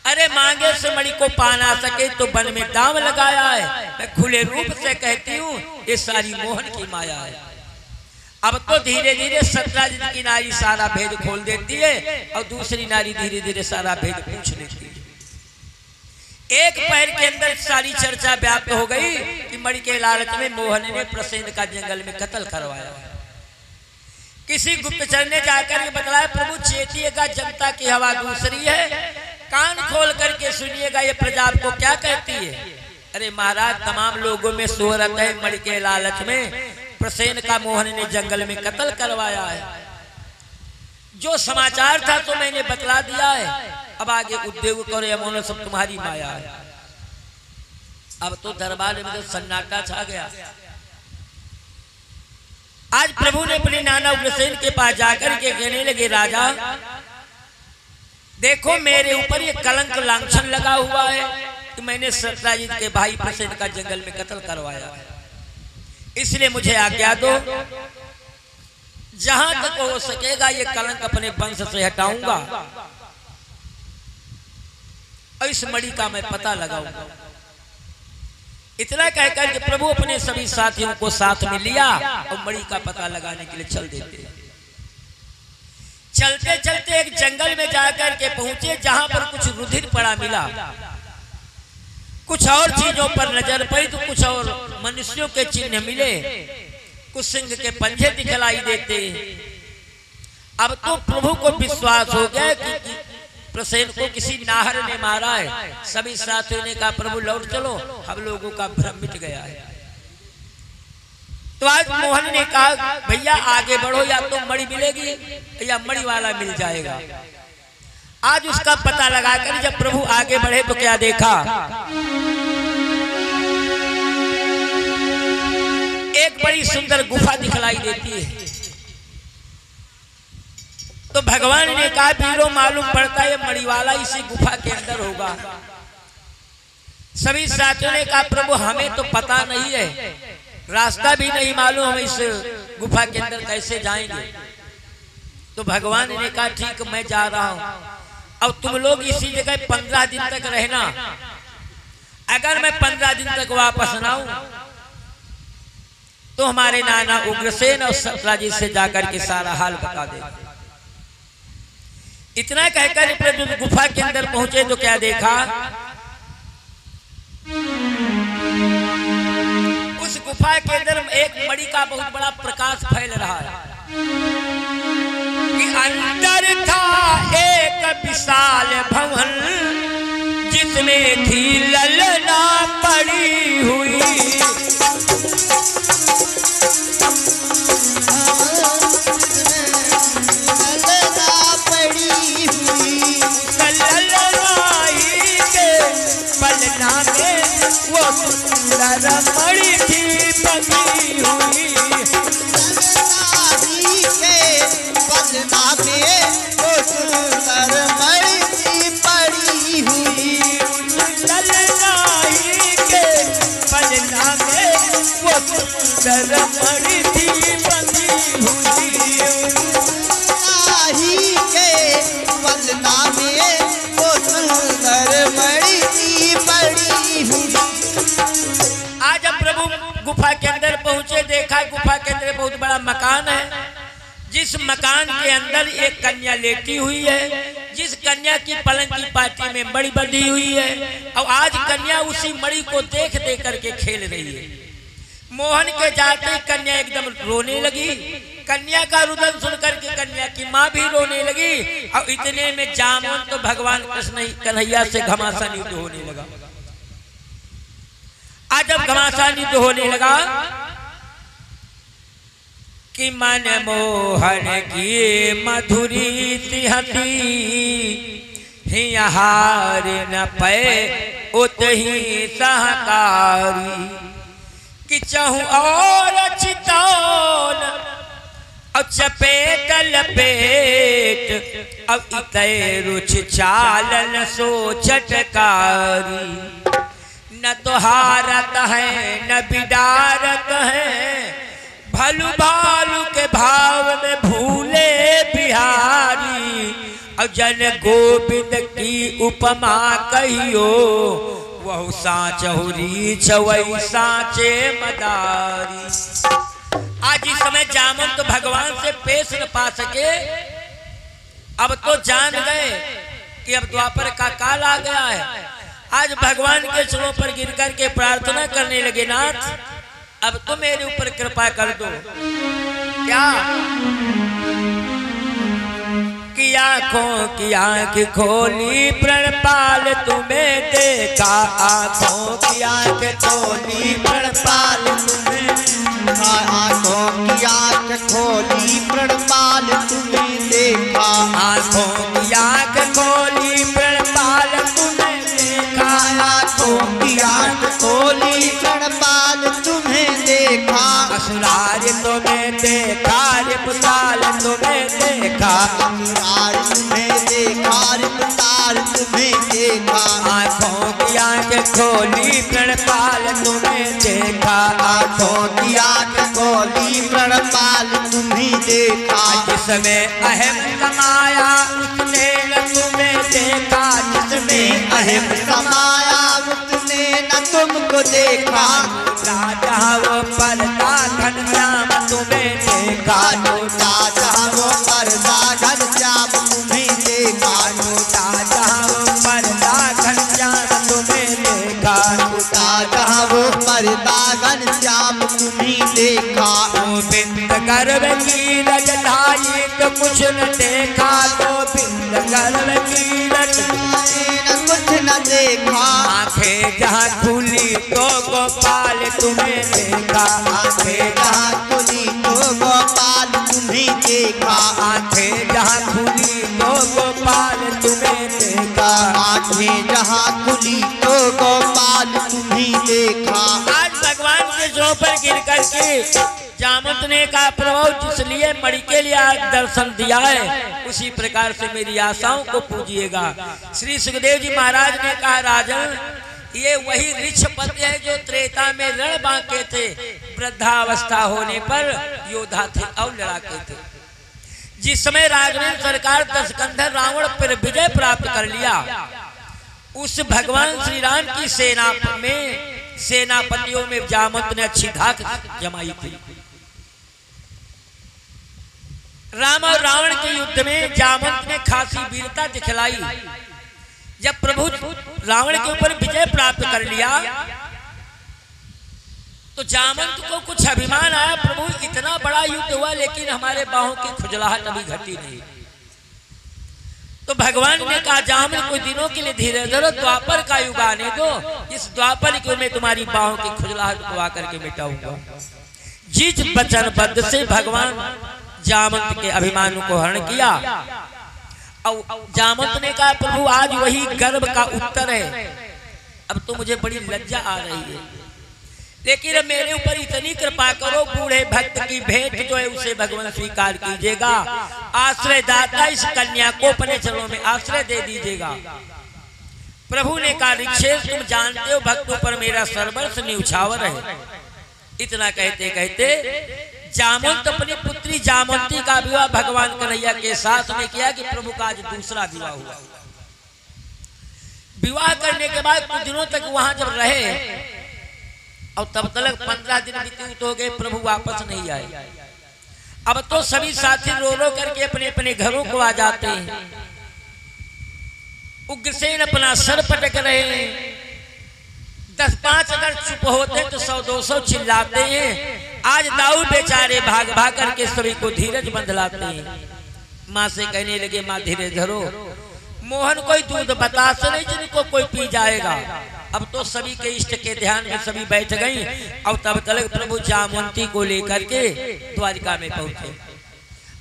अरे मांगे से मणि को पा ना सके तो वन में दाम लगाया है। मैं खुले रूप से कहती हूँ ये सारी मोहन की माया है। अब तो धीरे धीरे सत्यराजित की नारी सारा भेद खोल देती है और दूसरी नारी धीरे धीरे सारा भेद पूछ लेती है। एक पैर के अंदर सारी चर्चा व्याप्त हो गई कि मणि के लालच में मोहन ने प्रसेन का जंगल में कत्ल करवाया। किसी गुप्तचर ने जाकर ये बतलाया प्रभु चेतिएगा जनता की हवा दूसरी है, कान खोल करके सुनिएगा ये प्रजा आपको क्या कहती है। अरे महाराज तमाम लोगों में शोहरत है, मणि के लालच में प्रसेन का मोहन ने जंगल में कत्ल करवाया है। जो समाचार था तो मैंने बतला दिया है, अब आगे उद्योग और यमुना सब तुम्हारी माया है। अब तो दरबार में तो सन्नाटा छा गया। आज प्रभु ने अपने नाना उग्रसेन के पास जाकर के कहने लगे राजा देखो मेरे ऊपर ये कलंक लांछन लगा हुआ है कि मैंने सत्यराजित के भाई प्रसेन का जंगल में कत्ल करवाया, इसलिए मुझे आज्ञा दो जहां तक हो सकेगा ये कलंक अपने वंश से हटाऊंगा और इस मणि का मैं पता लगाऊंगा। इतना कहकर के प्रभु अपने सभी साथियों को साथ में लिया और मणि का पता लगाने के लिए चल देते। चलते चलते एक जंगल में जाकर के पहुंचे जहां पर कुछ रुधिर पड़ा मिला। कुछ और चीजों पर नजर पड़ी तो कुछ और मनुष्यों के चिन्ह मिले, कुछ सिंह के पंजे दिखलाई देते। अब तो प्रभु को विश्वास हो गया कि प्रसेन को किसी नाहर ने मारा है। सभी साथियों ने कहा प्रभु लौट चलो, हम लोगों का भ्रम मिट गया है। तो आज मोहन ने कहा भैया आगे बढ़ो, या तो मणि मिलेगी या मणि वाला मिल जाएगा। आज उसका पता लगाकर जब प्रभु आगे बढ़े तो क्या देखा, एक बड़ी सुंदर गुफा दिखलाई देती है। तो भगवान ने कहा वीरों मालूम पड़ता है मणि वाला इसी गुफा के अंदर होगा। सभी साथियों ने कहा प्रभु हमें तो पता नहीं है, रास्ता भी नहीं मालूम, हम इस गुफा के अंदर कैसे जाएंगे। तो भगवान ने कहा ठीक मैं जा रहा हूं, अब तुम लोग इसी जगह 15 दिन तक रहना। अगर मैं 15 दिन तक वापस न आऊं तो हमारे नाना उग्रसेन और सतराजी से जाकर के सारा हाल बता दे। इतना कहकर प्रभु गुफा के अंदर पहुंचे तो क्या देखा, उस गुफा के अंदर एक मणि का बहुत बड़ा प्रकाश फैल रहा है कि अंदर था एक विशाल भवन जिसमें थी ललना पड़ी हुई। मणि थी पड़ी हुई, पलना में वो सुंदर मणि थी पड़ी हुई। ललनाई के पलना में वो सुंदर मणि थी बंधी हुई। लाही के पलना में वो सुंदर मणि थी पड़ी हुई। आज जब प्रभु गुफा के अंदर पहुंचे देखा गुफा के अंदर बहुत बड़ा मकान है, जिस मकान के अंदर एक कन्या लेटी हुई है, जिस कन्या की पलंग की पाटी में मणि बंधी हुई है। और आज कन्या उसी मणि को देख देख करके खेल रही है। मोहन के जाते कन्या एकदम रोने लगी। कन्या का रुदन सुन करके कन्या की माँ भी रोने लगी। और इतने में जामुन तो भगवान कृष्ण कन्हैया से घमासान युद्ध होने लगा। आज जब घमासान युद्ध होने लगा कि मन मोहन की मधुरी तिहती हार न पे उत ही सहकारी कि चहु और चितौन अब चपेट लपेट अब इतय रुच चालन सो चटकारी। न तो हारत है न बिडारत है, भलु भालू के भाव में भूले बिहारी। और जन गोविंद की उपमा कहियो वह साचहुरी चवई साचे मदारी। आज इस समय जामन तो भगवान से पेश न पा सके। अब तो जान गए कि अब द्वापर का काल आ गया है। आज भगवान के चरणों पर गिर कर के प्रार्थना करने लगे नाथ अब तो मेरे ऊपर कृपा कर दो। क्या कि आंखों की आंख खोली प्रणपाल तुम्हें देखा, आंखों की आंख खोली प्रणपाल तुम्हें देखा, आंखों की आंख खोली प्रणपाल तुम्हें देखा, आंखों की आंख खोली प्रणपाल तुम्हें देखा, आंखों की आंख खोली प्रणपाल तुम्हें देखा। असुरार्य तुम्हें देखा रिपुताल तुम्हें देखा, असुरार तुम्हें देखा रिपुताल तुम्हें देखा। आंखों की आंख खोली प्रणपाल तुम्हें देखा, आंखों की आंख खोली प्रणपाल तुम्हें देखा। जिसमें अहम समाया उसने न तुम्हें देखा, जिसमें अहम समाया उसने न तुमको देखा। राजा वो पर्दा घनश्याम तुम्हें देखा, राजा वो पर्दा घनश्याम माही तो कुछ न देखा गोविंद गर्भ कीरत न कुछ न देखा आंखें जहाँ खुली तो गोपाल तुम्हें देखा आंखें जहाँ खुली तो गोपाल तुम्हें देखा आंखें जहाँ खुली तो गोपाल तुम्हें देखा आंखें जहाँ खुली तो गोपाल तुम्हें देखा। आज भगवान के जोर पर गिर करके जामवंत ने कहा प्रभु जिसलिए मणि के लिए आज दर्शन दिया है उसी प्रकार से मेरी आशाओं को पूजिएगा। श्री सुखदेव जी महाराज ने कहा राजन ये वही ऋक्षपति है जो त्रेता में रण बांके थे, वृद्धावस्था होने पर योद्धा थे और लड़ाके थे। जिस समय राघवेंद्र सरकार दशकंधर रावण पर विजय प्राप्त कर लिया उस भगवान श्री राम की सेना में सेनापतियों में जामवंत ने अच्छी धाक जमाई थी। राम और रावण के युद्ध में जामवंत ने खासी वीरता दिखलाई। जब प्रभु रावण के ऊपर विजय प्राप्त कर लिया तो जामवंत को कुछ अभिमान आया, प्रभु इतना बड़ा युद्ध हुआ लेकिन हमारे बाहों की खुजलाहट अभी घटी नहीं। तो भगवान ने कहा जामवंत कुछ दिनों के लिए धीरे धीरे द्वापर का युग आने दो, इस द्वापर युग में तुम्हारी बाहों की खुजलाहट को आकर के मिटाऊंगा। जिस वचनबद्ध से भगवान जामवंत के अभिमान को हरण किया और जामवंत ने कहा प्रभु आज वही गर्व का उत्तर है, अब तो मुझे बड़ी लज्जा आ रही है लेकिन अब मेरे ऊपर इतनी कृपा करो बूढ़े भक्त की भेंट जो है उसे भगवान स्वीकार कीजिएगा। आश्रय दाता इस कन्या को अपने चरणों में आश्रय दे दीजिएगा। प्रभु ने कहा ऋक्षेश तुम जानते हो भक्तों पर मेरा सर्वस्व न्यौछावर है। इतना कहते कहते जामवंत अपनी पुत्री जामवंती का विवाह भगवान कन्हैया के साथ में किया कि प्रभु का आज दूसरा विवाह हुआ। विवाह करने के बाद कुछ दिनों तक वहां जब रहे और तब तक 15 दिन बीत हो गए, प्रभु वापस नहीं आए। अब तो सभी साथी रो रो करके अपने अपने घरों को आ जाते हैं। उग्रसेन अपना सर पटक रहे हैं। 10-5 अगर चुप होते तो 100-200 चिल्लाते हैं। आज दाऊद बेचारे भाग भाग करके सभी को धीरज बंधलाते हैं। माँ से कहने लगे माँ धीरज धरो, मोहन कोई दूध बतासा नहीं जिनको कोई पी जाएगा। अब तो सभी के इष्ट के ध्यान में सभी बैठ गई और तब तक प्रभु जामवंती को लेकर के द्वारिका में पहुंचे।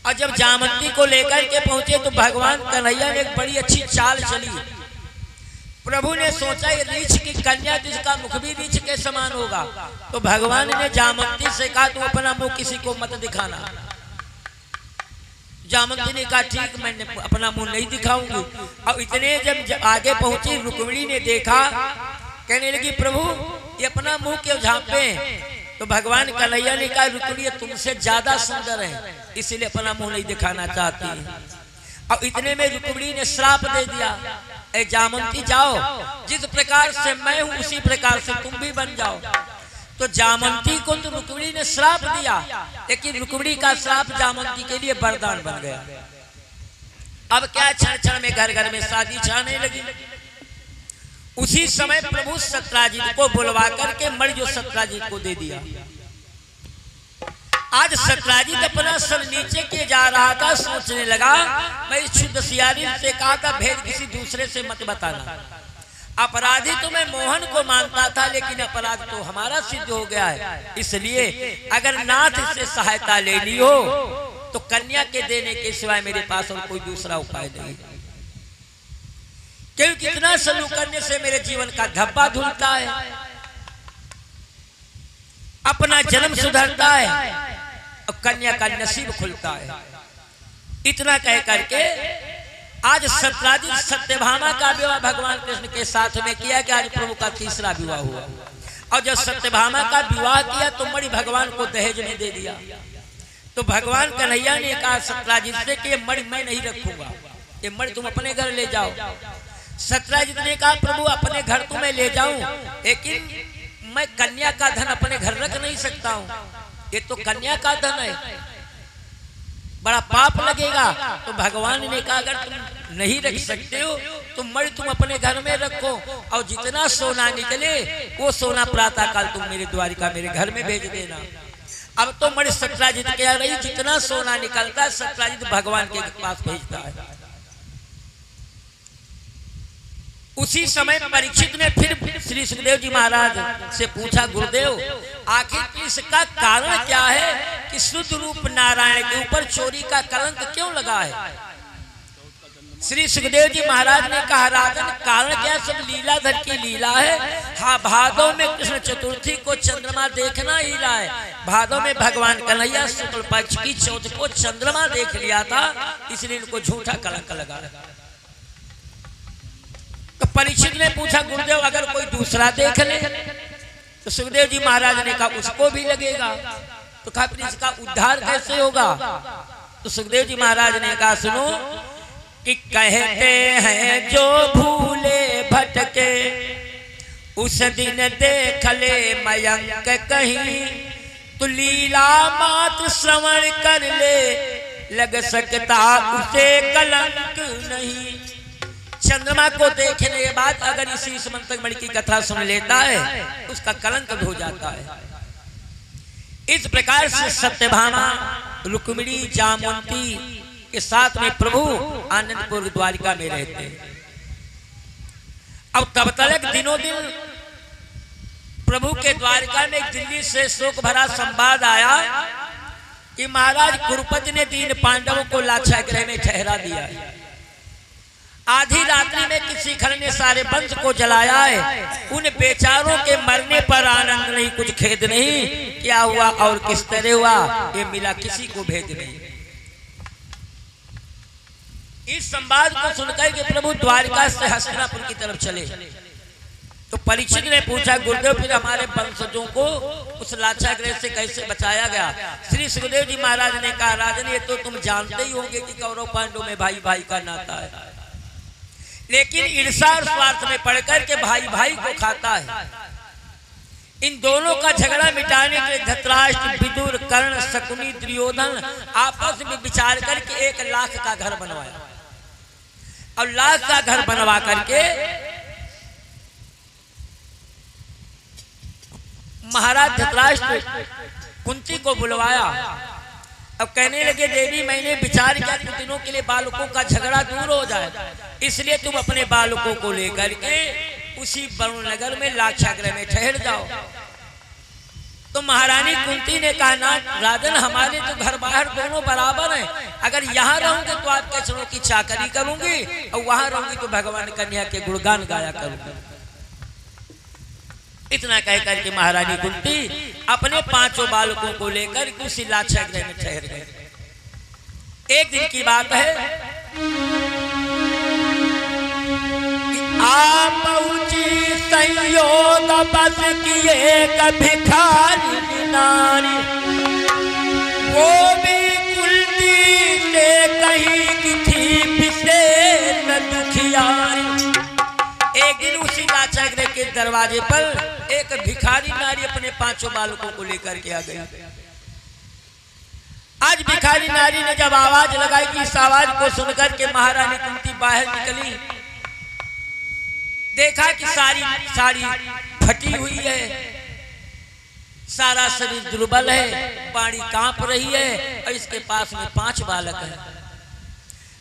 और जब जामवंती को लेकर के पहुंचे तो भगवान कन्हैया ने एक बड़ी अच्छी चाल चली। प्रभु ने सोचा ये रीछ की कन्या जिसका मुख भी रीछ के समान होगा, तो भगवान ने जामवंती से कहा तुम अपना मुंह किसी को मत दिखाना। जामवंती ने कहा ठीक मैं अपना मुंह नहीं दिखाऊंगी। और इतने जब आगे पहुंची रुक्मिणी ने देखा, कहने लगी प्रभु ये अपना मुंह क्यों झांपे। तो भगवान कन्हैया ने कहा रुक्मिणी तुमसे ज्यादा सुंदर है इसलिए अपना मुंह नहीं दिखाना चाहती है। और इतने में रुक्मिणी ने श्राप दे दिया, ए जामवंती जाओ जिस प्रकार से मैं हूं उसी प्रकार से तुम भी बन जाओ। तो जामवंती को तो रुक्मिणी ने श्राप दिया लेकिन रुक्मिणी का श्राप जामवंती के लिए वरदान बन गया। अब क्या क्षण क्षण में घर घर में शादी छाने लगी। उसी समय प्रभु सत्राजित को बुलवा करके मणि जो सत्राजित को दे दिया। आज सत्राजित अपना सर नीचे किए जा रहा था, सोचने लगा मैं इस शुद्ध सियारी से कहा था भेद किसी दूसरे से मत बताना। अपराधी तो मैं मोहन को मानता था लेकिन अपराध तो हमारा सिद्ध हो गया है, इसलिए अगर नाथ से सहायता लेनी हो तो कन्या के देने के सिवाय मेरे पास और कोई दूसरा उपाय नहीं। क्योंकि इतना सलूक करने से मेरे जीवन का धब्बा धुलता है, अपना जन्म सुधरता है और कन्या का नसीब खुलता है। इतना कह करके आज सत्राजित सत्यभामा का विवाह भगवान कृष्ण के साथ में किया कि आज प्रभु का तीसरा विवाह हुआ। और जब सत्यभामा का विवाह किया तो मणि भगवान को दहेज में दे दिया। तो भगवान कन्हैया ने कहा सत्राजित से कि ये मणि मैं नहीं रखूंगा, ये मणि तुम अपने घर ले जाओ। सत्राजित ने कहा प्रभु अपने घर तो मैं ले जाऊं लेकिन मैं कन्या का धन अपने घर रख नहीं सकता हूं, ये तो कन्या का धन है, बड़ा पाप लगेगा। तो भगवान ने कहा अगर तुम नहीं रख सकते हो तो मणि तुम अपने घर में रखो और जितना सोना निकले वो सोना प्रातः काल तुम मेरे द्वारिका मेरे घर में भेज देना। अब तो मणि सत्राजित क्या रही, जितना सोना निकलता है सत्राजित भगवान के पास भेजता है। उसी समय परीक्षित ने फिर श्री सुखदेव जी महाराज से पूछा, गुरुदेव आखिर इसका कारण क्या है कि शुद्ध रूप नारायण के ऊपर चोरी का कलंक क्यों लगा है? श्री सुखदेव जी महाराज ने कहा, राजन कारण क्या, सब लीलाधर की लीला है। हाँ, भादों में कृष्ण चतुर्थी को चंद्रमा देखना हीला है। भादों में भगवान कन्हैया शुक्ल पक्ष की चौथ को चंद्रमा देख लिया था, इसलिए इनको झूठा कलंक लगा। तो परीक्षित ने पूछा, गुरुदेव अगर कोई दूसरा देख ले? तो सुखदेव जी महाराज ने कहा उसको भी लगेगा। तो कहा फिर इसका उद्धार कैसे होगा? तो सुखदेव जी महाराज ने कहा, सुनो कि कहते हैं जो भूले भटके उस दिन देख ले मयंक कहीं, तो लीला मात्र श्रवण कर ले लग सकता उसे कलंक नहीं। चंद्रमा को देखने के बाद अगर इसी समंतक मणि की कथा सुन लेता है उसका कलंक हो जाता है। इस प्रकार से सत्यभामा रुक्मिणी जामवंती के साथ में प्रभु आनंदपुर द्वारिका में रहते हैं। अब तब तक दिनों दिन प्रभु के द्वारिका में दिल्ली से शोक भरा संवाद आया कि महाराज कुरुपति ने दीन पांडवों को लाक्षागृह में ठहरा दिया है। आधी रात्रि में किसी खल ने सारे वंश को जलाया है। उन बेचारों के मरने पर आनंद नहीं, कुछ खेद नहीं, क्या हुआ और किस तरह हुआ ये मिला किसी को भेद नहीं। इस संवाद को सुनकर के प्रभु द्वारिका से हस्तिनापुर की तरफ चले। तो परीक्षित ने पूछा, गुरुदेव फिर हमारे वंशजों को उस लाक्षागृह से कैसे बचाया गया? श्री सुखदेव जी महाराज ने कहा, राजन ये तो तुम जानते ही होंगे कि कौरव पांडव में भाई भाई का नाता है, लेकिन ईर्ष्या और स्वार्थ में पड़कर के भाई भाई को खाता है। इन दोनों का झगड़ा मिटाने के लिए धृतराष्ट्र, विदुर, कर्ण, शकुनी, दुर्योधन आपस में विचार करके 1 लाख का घर बनवाया। और लाख का घर बनवा करके महाराज धृतराष्ट्र कुंती को बुलवाया। अब कहने लगे, देवी मैंने विचार किया कुछ दिनों के लिए बालकों का झगड़ा दूर हो जाए, इसलिए तुम अपने बालकों को लेकर के उसी वरुण नगर में लाक्षागृह में ठहर जाओ। तो महारानी कुंती ने कहा, ना राजन हमारे तो घर बाहर दोनों बराबर हैं, अगर यहाँ रहूंगे तो आपके चरणों की चाकरी करूंगी और वहां रहूंगी तो भगवान कन्या के गुणगान गाया करूंगी। इतना कहकर के महारानी कुंती अपने 5 बालकों को लेकर उसी लाक्षागृह में ठहर गए। एक दिन की बात है कि आ पहुंची संयोग बस किए भिखारी नारी, वो भी कुंती से कहीं की थी विशेष दुखियारी। एक दिन उसी लाक्षागृह के दरवाजे पर एक भिखारी नारी अपने 5 बालकों को लेकर के आ गई। आज भिखारी नारी ने जब आवाज लगाई कि इस आवाज को सुनकर के महारानी कुंती बाहर निकली, देखा कि साड़ी फटी हुई है, सारा शरीर दुर्बल है, बाणी कांप रही है और इसके पास में 5 बालक हैं।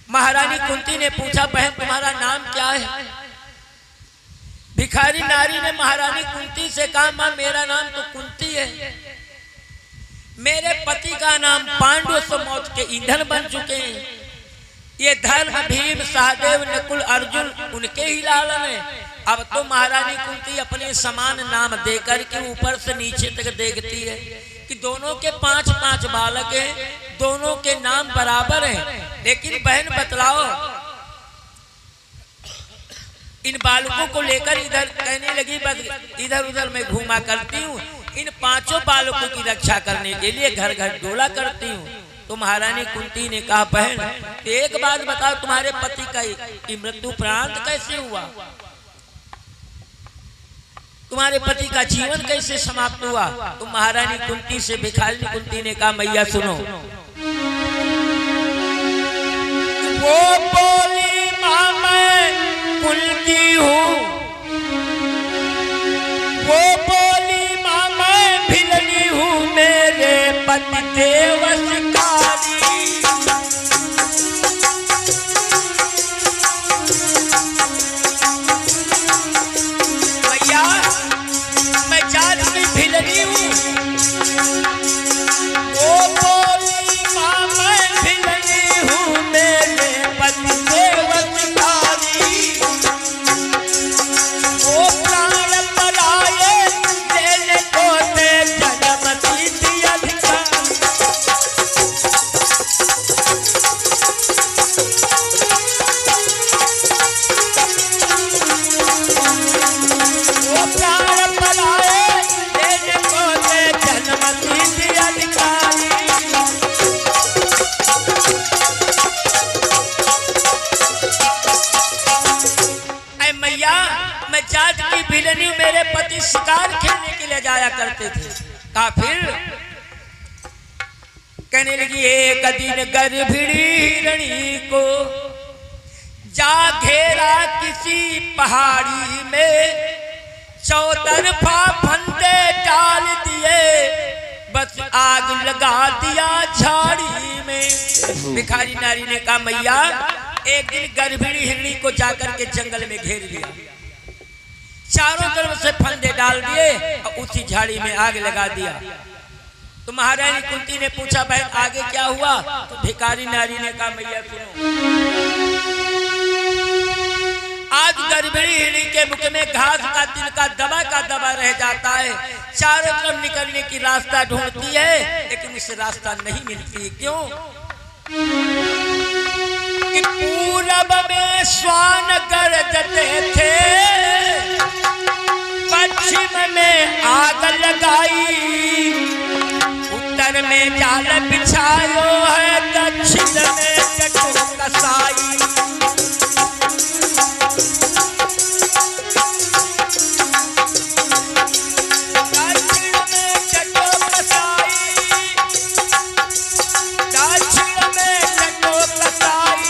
महारानी कुंती ने पूछा, बहन तुम्हारा नाम क्या है? भिखारी नारी ने महारानी कुंती से कहा, मां मेरा नाम तो कुंती है, मेरे पति का नाम पांडु से मौत के ईंधन बन चुके हैं। ये धर्म, भीम, सहदेव, नकुल, अर्जुन उनके ही लालन है। अब तो महारानी कुंती अपने समान नाम देकर के ऊपर से नीचे तक देखती है कि दोनों के 5-5 बालक हैं, दोनों के नाम बराबर हैं, लेकिन बहन बतलाओ इन बालकों को लेकर इधर कहने लगी, बस इधर उधर मैं घूमा करती हूँ, इन 5 बालकों की रक्षा करने के लिए घर घर डोला करती हूँ। तो महारानी कुंती ने कहा, बहन एक बात बताओ, तुम्हारे पति का मृत्यु प्रांत कैसे हुआ? तुम्हारे पति का जीवन कैसे समाप्त हुआ? तो महारानी कुंती से भिखारी कुंती ने कहा, मैया सुनो, वो बोली मां मैं कुंती हूँ, वो बोली मां मैं भिलनी हूँ, मेरे देवस्कारी। भैया मैं जात की भिलनी हूँ, ओ बोली माँ मैं भिलनी हूँ, मेरे पति देवस्कारी। ओ प्राण पराये देने को दे जन्मती थी अधिकारी। ओ प्राण पराये देने को दे जन्मती थी अधिकारी। ऐ मैया मैं जात की भिलनी हूँ, मेरे पति शिकार खेलने के लिए जाया करते थे। कहा फिर कहने लगी एक दिन गर्भिणी हिरणी को जा घेरा किसी पहाड़ी में, चौतरफा फंदे डाल दिए, बस आग लगा दिया झाड़ी में। भिखारी नारी ने कहा मैया एक दिन गर्भिणी हिरणी को जाकर के जंगल में घेर दिया, चारों तरफ से फंदे डाल दिए और उसी झाड़ी में आग लगा दिया। तो महारानी कुंती ने पूछा बहन आगे क्या हुआ? तो भिखारी नारी ने कहा मैया सुनो, आज गर्भिणी हिरणी के मुख में घास का तिनका दबा रह जाता है, चारों तरफ निकलने की रास्ता ढूंढती है लेकिन उसे रास्ता नहीं मिलती। क्यों? कि पूरब में श्वान गरजते थे, पश्चिम में आग लगाई, उत्तर में जाल बिछायो है, दक्षिण में चटो कसाई। दक्षिण में चटो कसाई, दक्षिण में चटो कसाई,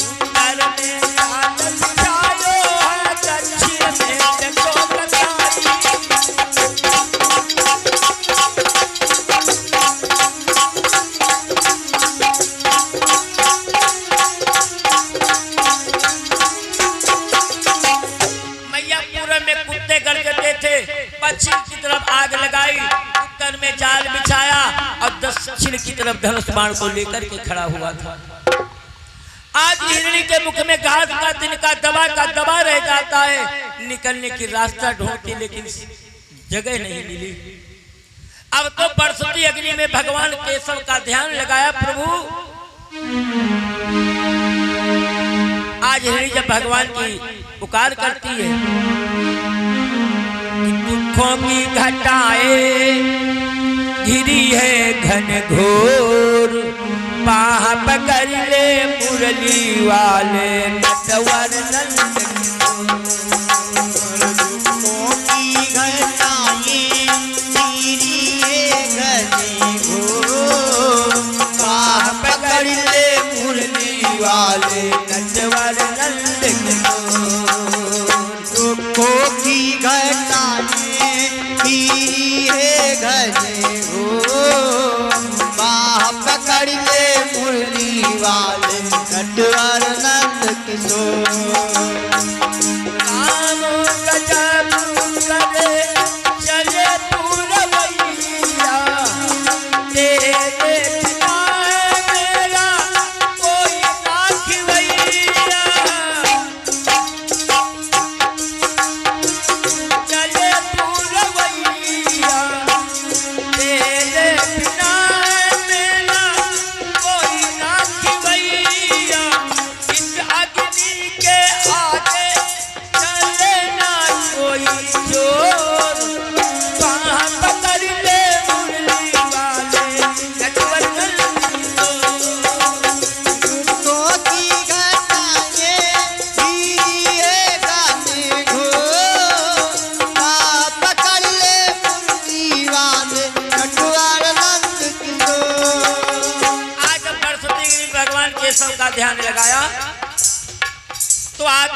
उत्तर में जाल बिछायो है, दक्षिण में चटो कसाई। मैया पूरब में कुत्ते गरजते थे, पश्चिम की तरफ आग लगाई, उत्तर में जाल बिछाया और दक्षिण की तरफ धनुष बाण को लेकर के खड़ा हुआ था। आज हिरणी के मुख में घास का तिनका दबा रह जाता है, निकलने की रास्ता ढूंढती लेकिन जगह नहीं मिली। अब तो बरसती अग्नि में भगवान केशव का ध्यान लगाया। प्रभु आज हिरणी जब भगवान की पुकार करती है कि दुखों की घटाएं घिरी है घन घोर, बाह पकड़ ले मुरली वाले नटवर नंद। दुखों की घटाएं मेरी है घने घोर, बाह पकड़ ले मुरली वाले नटवर नंद को। दुखों की घटाएं मेरी है घने घोर, बाह पकड़ ले मुरली वाले नटवर नंद किशोर। राम गजब करे चले पूरवैया, तेरे बिना मेरा कोई ना खिवैया। चले पूरवैया, तेरे बिना मेरा कोई ना खिवैया। इस अग्नि के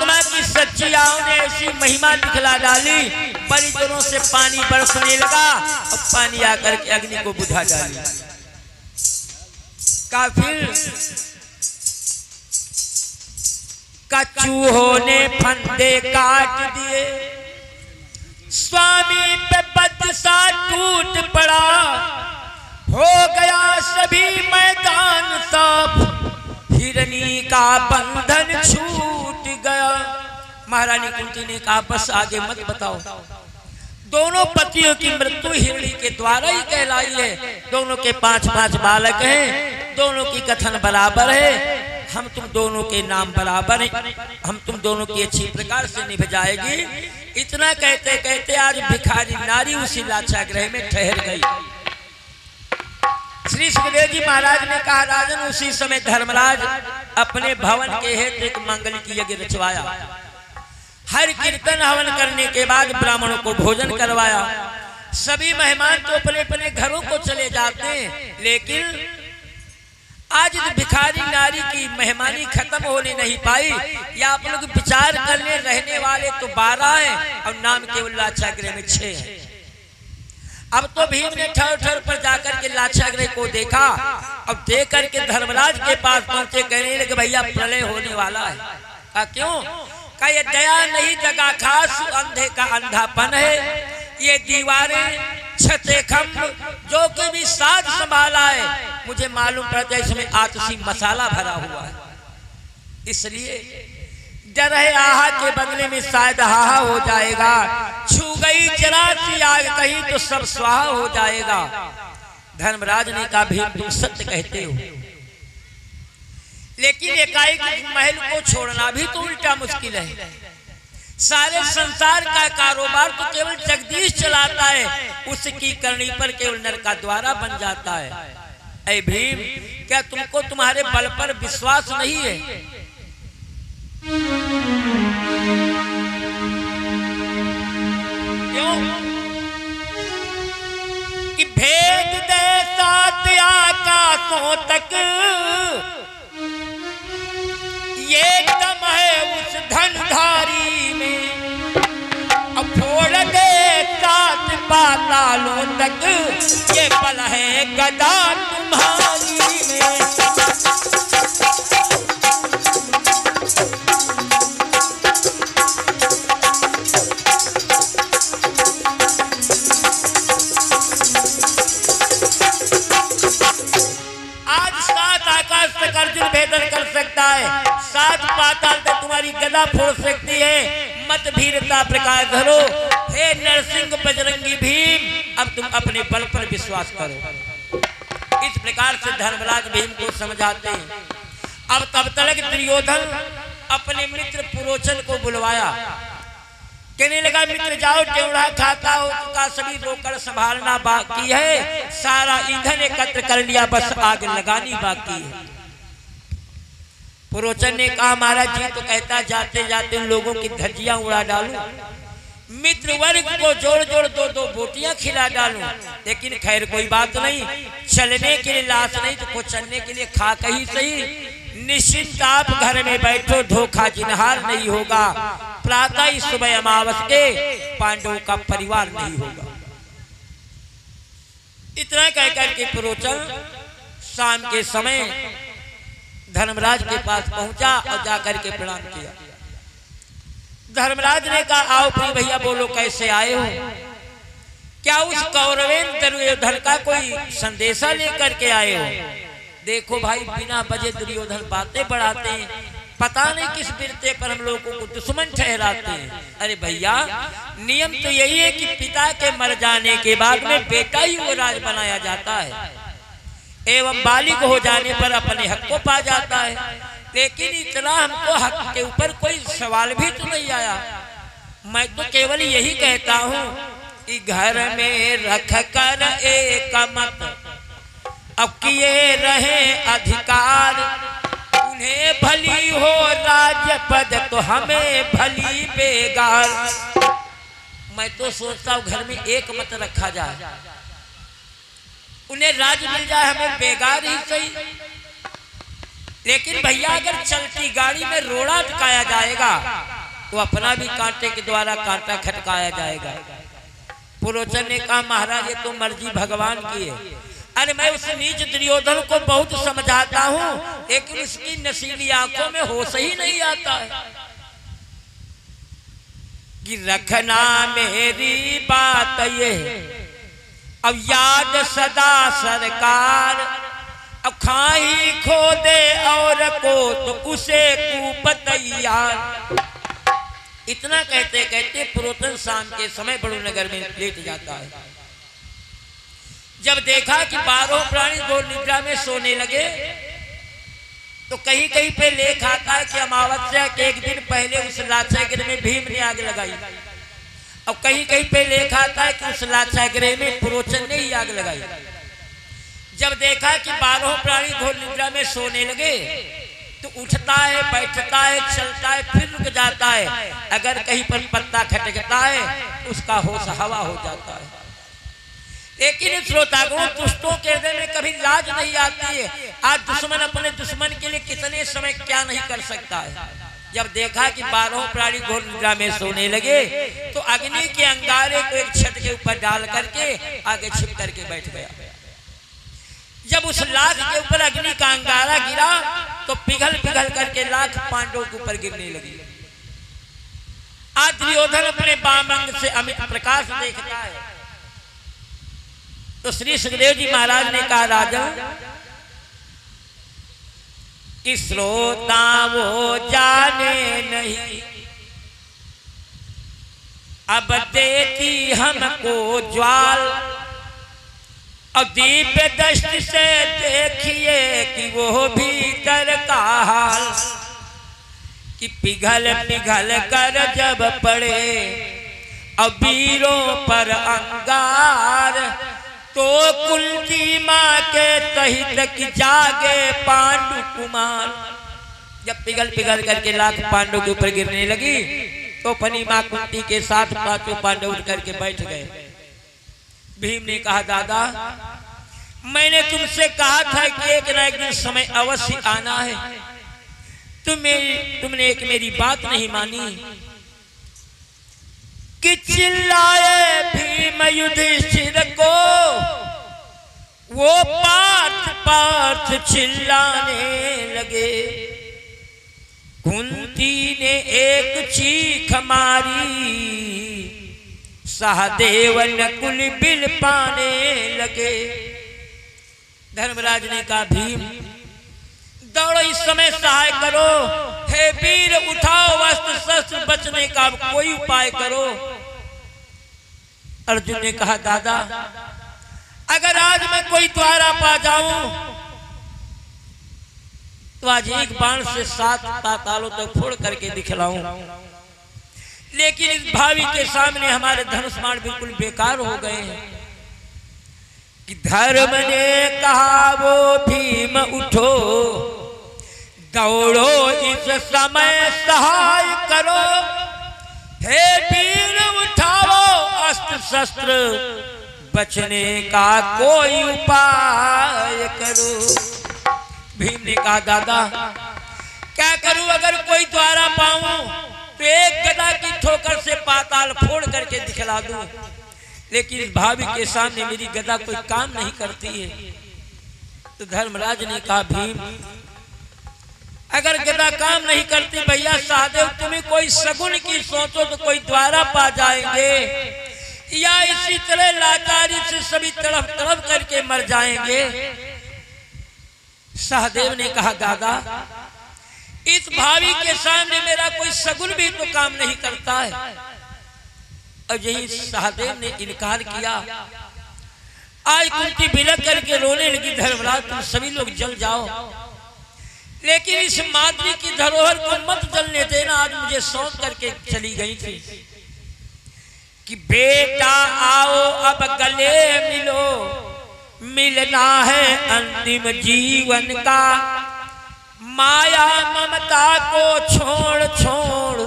परमात्मा की सच्ची आव ने ऐसी महिमा दिखला डाली, बड़ी जोरों से पानी बरसने लगा और पानी आकर के अग्नि को बुझा डाली। काफिर चूहों ने फंदे काट दिए, स्वामी पे बदसा टूट पड़ा, हो गया सभी मैदान साफ, हिरनी का बंधन छूट गया। महारानी कुंती ने कहा बस आगे मत बताओ। दोनों पतियों की मृत्यु हिरणी के द्वारा ही कहलाई है। दोनों के 5-5 बालक हैं, दोनों की कथन बराबर है। हम तुम दोनों के नाम बराबर हैं, हम तुम दोनों की अच्छी प्रकार से निभ जाएगी। इतना कहते कहते आज भिखारी नारी उसी लाक्षागृह में ठहर गई। श्री सुखदेव जी महाराज ने कहा राजन, उसी समय धर्मराज अपने भवन के हेतु एक मंगल की यज्ञ रचवाया। हर कीर्तन हवन करने के बाद ब्राह्मणों को भोजन करवाया। सभी मेहमान तो अपने अपने घरों को चले जाते हैं, लेकिन आज इस भिखारी नारी की मेहमानी खत्म होने नहीं पाई। या आप लोग विचार करने, रहने वाले तो 12 हैं और नाम केवल लाक्षागृह में 6 हैं। अब तो भीम ने ठर ठर पर जाकर के लाक्षागृह को देखा और देख करके धर्मराज के पास पहुंचे, कहने लगे भैया प्रलय होने वाला है। कहा क्यों? कहा ये दया नहीं जगा खास, अंधे का अंधापन है। ये दीवारें छते खंभ जो कि भी साज संभाला है, मुझे मालूम पड़ता है इसमें आतशी मसाला भरा हुआ है। इसलिए डर है आहा के बदले में शायद हाहा हो जाएगा। छू गई जरा सी आग कहीं तो सब स्वाहा हो जाएगा। धर्मराज ने कहा भीम तुम सत्य कहते हो, लेकिन एकाएक महल को छोड़ना भी तो उल्टा मुश्किल है। सारे संसार का कारोबार तो केवल जगदीश चलाता है, उसकी करनी पर केवल नर का द्वारा बन जाता है। ऐ भीम, क्या तुमको तुम्हारे बल पर विश्वास नहीं है? क्यों? कि भेद दे सात आकाशों तक, ये दम है उस धनधारी में, अब फोड़ दे सात पातालों तक, ये बल है गदा तुम्हारी में। अर्जुन भेदन कर सकता है, 7 पाताल तक तुम्हारी गदा फोड़ सकती है। मत भीरता प्रकार धरो, हे नरसिंह बजरंगी भीम, अब तुम अपने बल पर विश्वास करो। इस प्रकार से धर्मराज भीम को समझाते हैं। अब तब तक दुर्योधन अपने मित्र पुरोचन को बुलवाया, कहने लगा मित्र जाओ, टेवड़ा खाता हो चुका, सभी रोकड़ संभालना बाकी है, सारा ईंधन एकत्र कर लिया, बस आग लगानी बाकी है। पुरोचन ने कहा महाराज जी तो कहता जाते जाते उन लोगों की धज्जियां उड़ा डालूं, मित्र वर्ग को जोड़ जोड़ 2-2 बोटियां खिला डालूं, लेकिन खैर कोई बात नहीं, चलने के लिए लाश नहीं तो चलने के लिए खाक ही सही। निश्चिंत आप घर में बैठो, धोखा जिनहार नहीं होगा, प्रातः सुबह अमावस के पांडवों का परिवार नहीं होगा। इतना कहकर के पुरोचन शाम के समय धर्मराज के पास पहुंचा और जाकर के प्रणाम किया। धर्मराज ने कहा आओ प्रिय भैया बोलो कैसे आए हो? क्या उस कौरवेन दुर्योधन का कोई संदेशा लेकर के आए हो? देखो भाई बिना वजह दुर्योधन बातें बढ़ाते हैं, पता नहीं किस बिरते पर हम लोगों को दुश्मन ठहराते हैं। अरे भैया नियम तो यही है कि पिता के मर जाने के बाद में बेटा ही वो राज बनाया जाता है, एवं बालिग हो जाने पर अपने हक को पा जाता है। लेकिन इतना हमको हक के ऊपर कोई सवाल भी तो नहीं आया। मैं तो केवल यही कहता हूँ कि घर में रख कर एक मत, अब किए रहे अधिकार, उन्हें भली हो राज्य पद तो हमें भली बेगार। मैं तो सोचता हूँ घर में एक मत रखा जाए, उन्हें राज मिल जाए, हमें बेगार ही सही। लेकिन भैया अगर चलती गाड़ी में रोड़ा अटकाया जाएगा तो अपना भी कांटे के द्वारा कांटा खटकाया जाएगा। पुरोचन ने कहा महाराज ये तो मर्जी भगवान की है। अरे मैं उस नीच दुर्योधन को बहुत समझाता हूँ लेकिन उसकी नशीली आंखों में होश ही नहीं आता है कि रखना मेरी बात ये अब याद सदा सरकार, अब खाई खो दे और को तो उसे कूप तैयार। इतना कहते कहते पुरोचन शाम के समय बड़ू नगर में लेट जाता है। जब देखा कि 12 प्राणी घोर निद्रा में सोने लगे तो कहीं कहीं पे लेख आता है कि अमावस्या के एक दिन पहले उस लाक्षागृह में भीम ने आग लगाई। अब कहीं कहीं पे लेख आता है कि उस लाक्षागृह में पुरोचन ने ही आग लगाई। जब देखा कि 12 प्राणी घोर निद्रा में सोने लगे तो उठता है, बैठता है, चलता है, फिर रुक जाता है। अगर कहीं पर पत्ता खटकता है उसका होश हवा हो जाता है। लेकिन श्रोतागणों दुष्टों के हृदय में कभी लाज नहीं आती है। आज दुश्मन अपने दुश्मन के लिए कितने समय क्या नहीं कर सकता है। जब देखा कि 12 प्राणी घोर निद्रा में सोने लगे तो अग्नि के अंगारे को एक छत के ऊपर डाल करके आगे छिप करके बैठ गया। जब उस लाख के ऊपर अग्नि का अंगारा गिरा तो पिघल पिघल करके लाख पांडवों के ऊपर गिरने लगी। आज दुर्योधन अपने बाम अंग से अमित प्रकाश देखता है तो श्री सुखदेव जी महाराज ने कहा राजन कि श्रोता वो जाने नहीं अब देती हमको ज्वाल, अब दिव्य दृष्टि से देखिए कि वो भीतर का हाल, कि पिघल पिघल कर जब पड़े अब वीरों पर अंगार तो कुंती माँ के सहित की जागे पांडु कुमार। जब पिघल पिघल करके लाख पांडवों के ऊपर गिरने लगी तो अपनी माँ कुंती के साथ 5 पांडव उठ करके बैठ गए। भीम ने कहा दादा मैंने तुमसे कहा था कि एक न एक दिन समय अवश्य आना है, तुमने एक मेरी बात नहीं मानी। कि चिल्लाए भीम युधिष्ठिर को वो पार्थ पार्थ चिल्लाने लगे। कुंती ने एक चीख मारी सहदेव नकुल बिल पाने लगे। धर्मराज ने कहा भीम दौड़ो इस समय सहाय करो, हे वीर उठाओ वस्त्र शस्त्र बचने का कोई उपाय करो। अर्जुन ने कहा दादा अगर आज मैं कोई द्वारा पा जाऊं तो आज एक बाण से 7 पातालों तक फोड़ करके दिखलाऊं, लेकिन इस भावी के सामने हमारे धनुष बाण बिल्कुल बेकार हो गए हैं। कि धर्म ने कहा वो भीम उठो दौड़ो इस समय सहाय करो, हे वीर उठाओ अस्त्र शस्त्र बचने का कोई उपाय करो। भीम ने कहा दादा क्या करूं, अगर कोई द्वारा पाऊं तो एक गदा की ठोकर से पाताल फोड़ करके दिखला दूं, लेकिन इस भावी के सामने मेरी गदा कोई काम नहीं करती है। तो धर्मराज ने कहा भीम अगर गदा काम नहीं करती भैया सहदेव तुम्हें कोई सगुन की सोचो तो कोई द्वारा पा जाएंगे, या इसी तरह लाचारी से सभी तड़प तड़प करके मर जाएंगे। सहदेव ने कहा दादा इस भावी के सामने मेरा कोई सगुन भी तो काम नहीं करता है। और यही सहदेव ने इनकार किया। आज कुंती बिलक करके रोने लगी धर्मराज तुम सभी लोग जल जाओ, लेकिन इस माद्री की धरोहर को मत जलने देना। आज मुझे सौंप करके चली गई थी कि बेटा आओ अब गले मिलो, मिलना है अंतिम जीवन का, माया ममता को छोड़ छोड़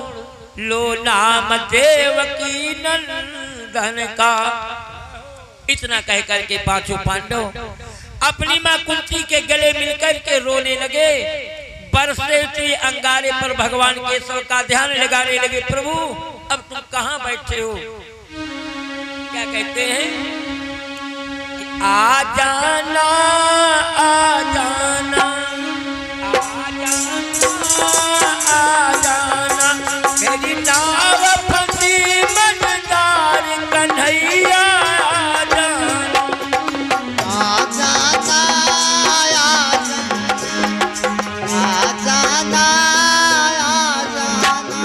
लो नाम देवकी नंदन का। इतना कह करके 5 पांडव अपनी मां कुंती के गले मिलकर के रोने लगे। बरसे हुए अंगारे पर भगवान केशव का ध्यान लगाने लगे। प्रभु अब तुम कहाँ बैठे हो? क्या कहते हैं? आ जाना आ जाना आ जाना आ जाना, मेरी नाव फंसी मझधार कन्हैया आ जाना। आ जाना आ जाना आ जाना।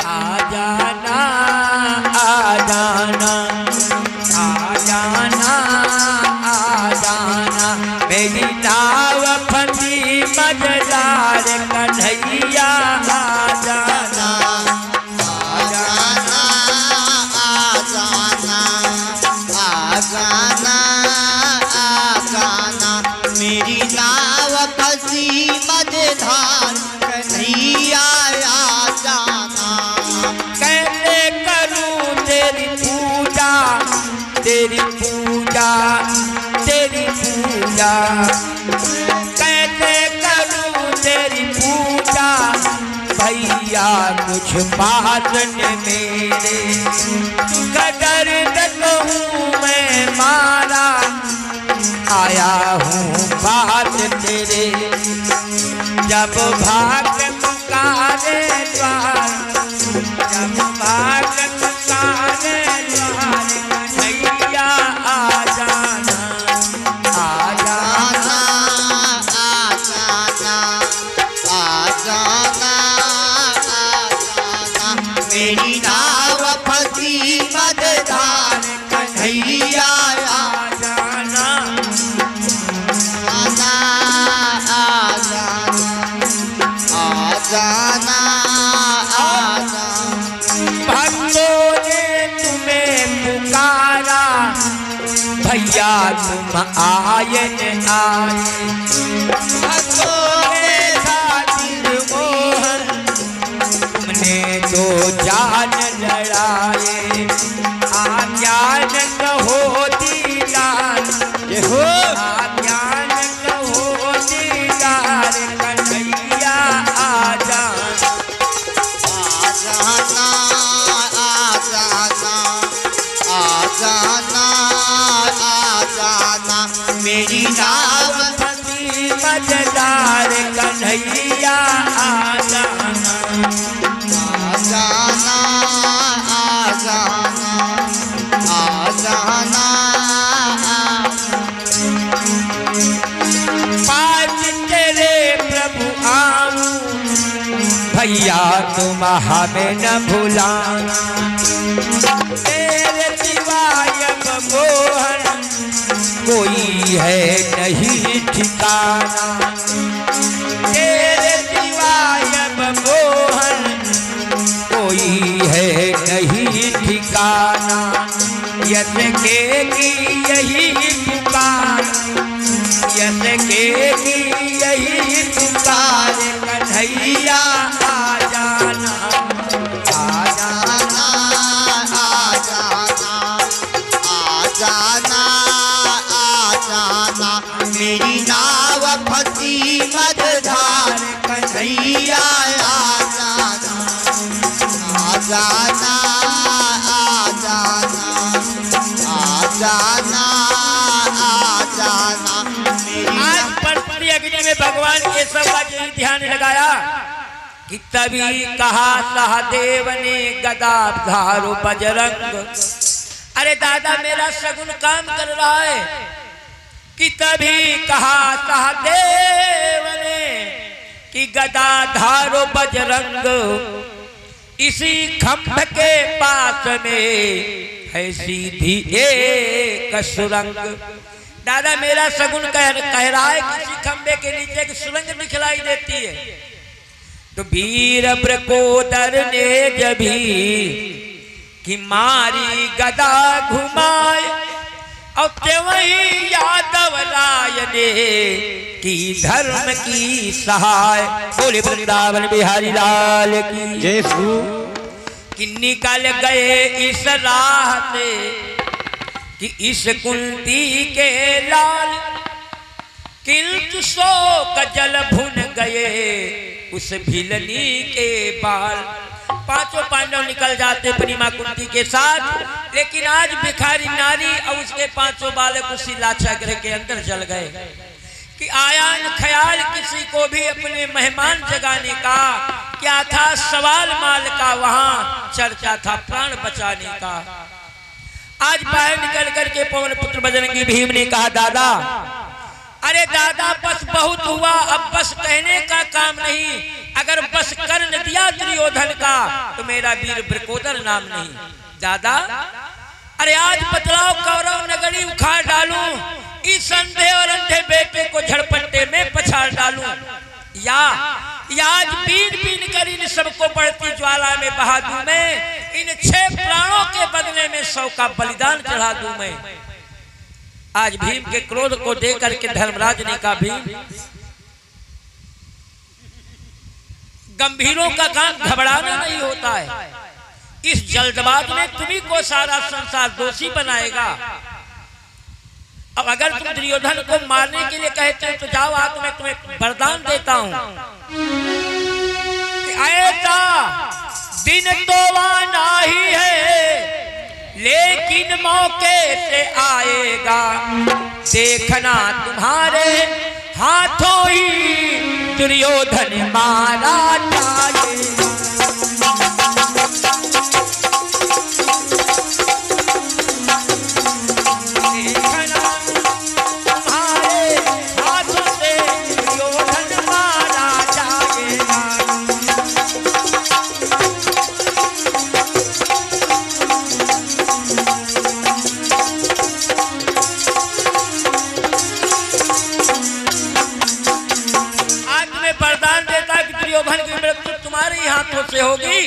आ जाना आ जाना आ जाना आ जाना, मेरी नाव फंसी मझधार कन्हैया आ जाना। आ जाना आ जाना आ जाना आ जाना, मेरी नाव फंसी मझधार कन्हैया आ जाना। कैसे करूं तेरी पूजा तेरी पूजा तेरी पूजा, कैसे करूं तेरी पूजा भैया कुछ बातन मेरे। दर्द तो हूँ मैं मारा, आया हूँ बात तेरे। जब भाग पुकारे द्वार, जब भाग पुकारे द्वार, कन्हैया आ जाना आ जाना। आ जाना आ जाना आ जाना, मेरी नाव फंसी मझधार कन्हैया आ जाना जाना आ जाना आ जाना। भक्तों ने तुम्हें पुकारा, भैया तुम आए न आए। भक्तों के साथी मोहन, तुमने तो जान लड़ाए। आज्ञान कहो दीदार, हो आज्ञान कहो दीदार, कन्हैया आ जाना। आ जाना आ जाना आ जाना आ जाना, मेरी नाव फंसी मझधार कन्हैया आ जाना। आ जाना आ जाना आ जाना पास तेरे प्रभु आऊं, भैया तुम हमें न भुलाना। तेरे सिवाय अब मोहन कोई है नहीं ठिकाना। तेरे सिवाय अब मोहन कोई है नहीं ठिकाना। यस के की यही पुकार, यस के की यही पुकार, कन्हैया आ जाना आ जाना। आ जाना आ जाना आ जाना, मेरी नाव फंसी मझधार कन्हैया आ जाना। आ जाना आ जाना आ जाना आ जाना, मेरी आज परपरी अग्नि में भगवान के सब का यही ध्यान लगाया कि तभी कहा सहदेव ने गदा धारो बजरंग। अरे दादा मेरा सगुन काम कर रहा है कि तभी कहा सहदेव ने कि गदा धारो बजरंग, इसी खंभ के पास में है सीधी एक सुरंग। दादा मेरा सगुन कह रहा है किसी खंबे के नीचे एक सुरंग दिखलाई देती है। तो वीर ब्रकोदर ने जभी कि मारी गदा घुमाए, और वही यादव राय ने की धर्म की सहाय। बोले वृंदावन बिहारी लाल की जय कि निकल गए इस राह से कि इस कुंती के लाल किंतु शोक जल भुन गए उस भिलनी के बाल। पांचों पांडव निकल जाते अपनी मां कुंती के साथ, लेकिन आज भिखारी नारी और उसके पांचों बालक उसी लाचा गृह के अंदर जल गए कि आया न ख्याल किसी को भी अपने मेहमान जगाने का। क्या था सवाल माल का, वहां चर्चा था प्राण बचाने का। आज बाहर निकल करके पवन पुत्र बजरंगी भीम ने कहा, दादा अरे दादा बस बहुत हुआ, अब बस कहने का काम नहीं। अगर बस कर न दिया दुर्योधन का तो मेरा वीर ब्रकोदर नाम नहीं। दादा अरे आज बतलाओ कौरव नगरी उखाड़ डालूं, इस अंधे और अंधे बेटे को झड़पट्टे में पछाड़ डालूं, या आज बीन बीन कर इन सबको बढ़ती ज्वाला में बहा दूं मैं, इन 6 प्राणों के बदले में 100 का बलिदान चढ़ा दूं मैं। आज भीम के क्रोध को देख करके धर्मराज ने कहा, भीम गंभीरों का काम घबराना नहीं होता है। इस जल्दबाज में तुम्ही को सारा संसार दोषी बनाएगा। अब अगर तुम दुर्योधन को मारने के लिए कहते हो तो जाओ, आज मैं तुम्हें वरदान देता हूं। ऐसा दिन तो आना ही है, लेकिन मौके से आएगा। देखना तुम्हारे हाथों ही दुर्योधन मारा जाएगा। हाथों से होगी।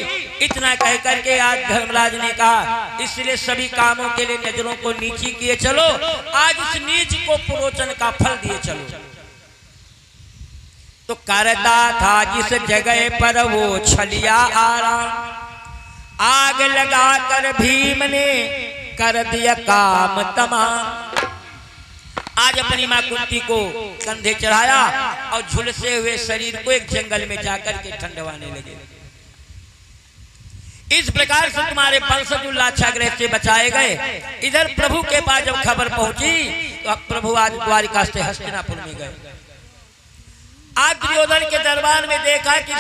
इतना कह करके आज धर्मराज ने कहा, इसलिए सभी कामों के लिए नजरों को नीची किए चलो, आज इस नीच को पुरोचन का फल दिए चलो। तो करता था जिस जगह पर वो छलिया आराम, आग लगा कर भीम ने कर दिया काम तमाम। आज अपनी मां कुंती को कंधे चढ़ाया और झुलसे हुए शरीर को एक जंगल में जाकर के ठंडवाने लगे। इस प्रकार से तुम्हारे वंशज लाक्षागृह से बचाए गए। इधर प्रभु के पास जब खबर पहुंची तो अब प्रभु आज द्वारिका से हस्तिनापुर में गए। आज दुर्योधन के दरबार में देखा कि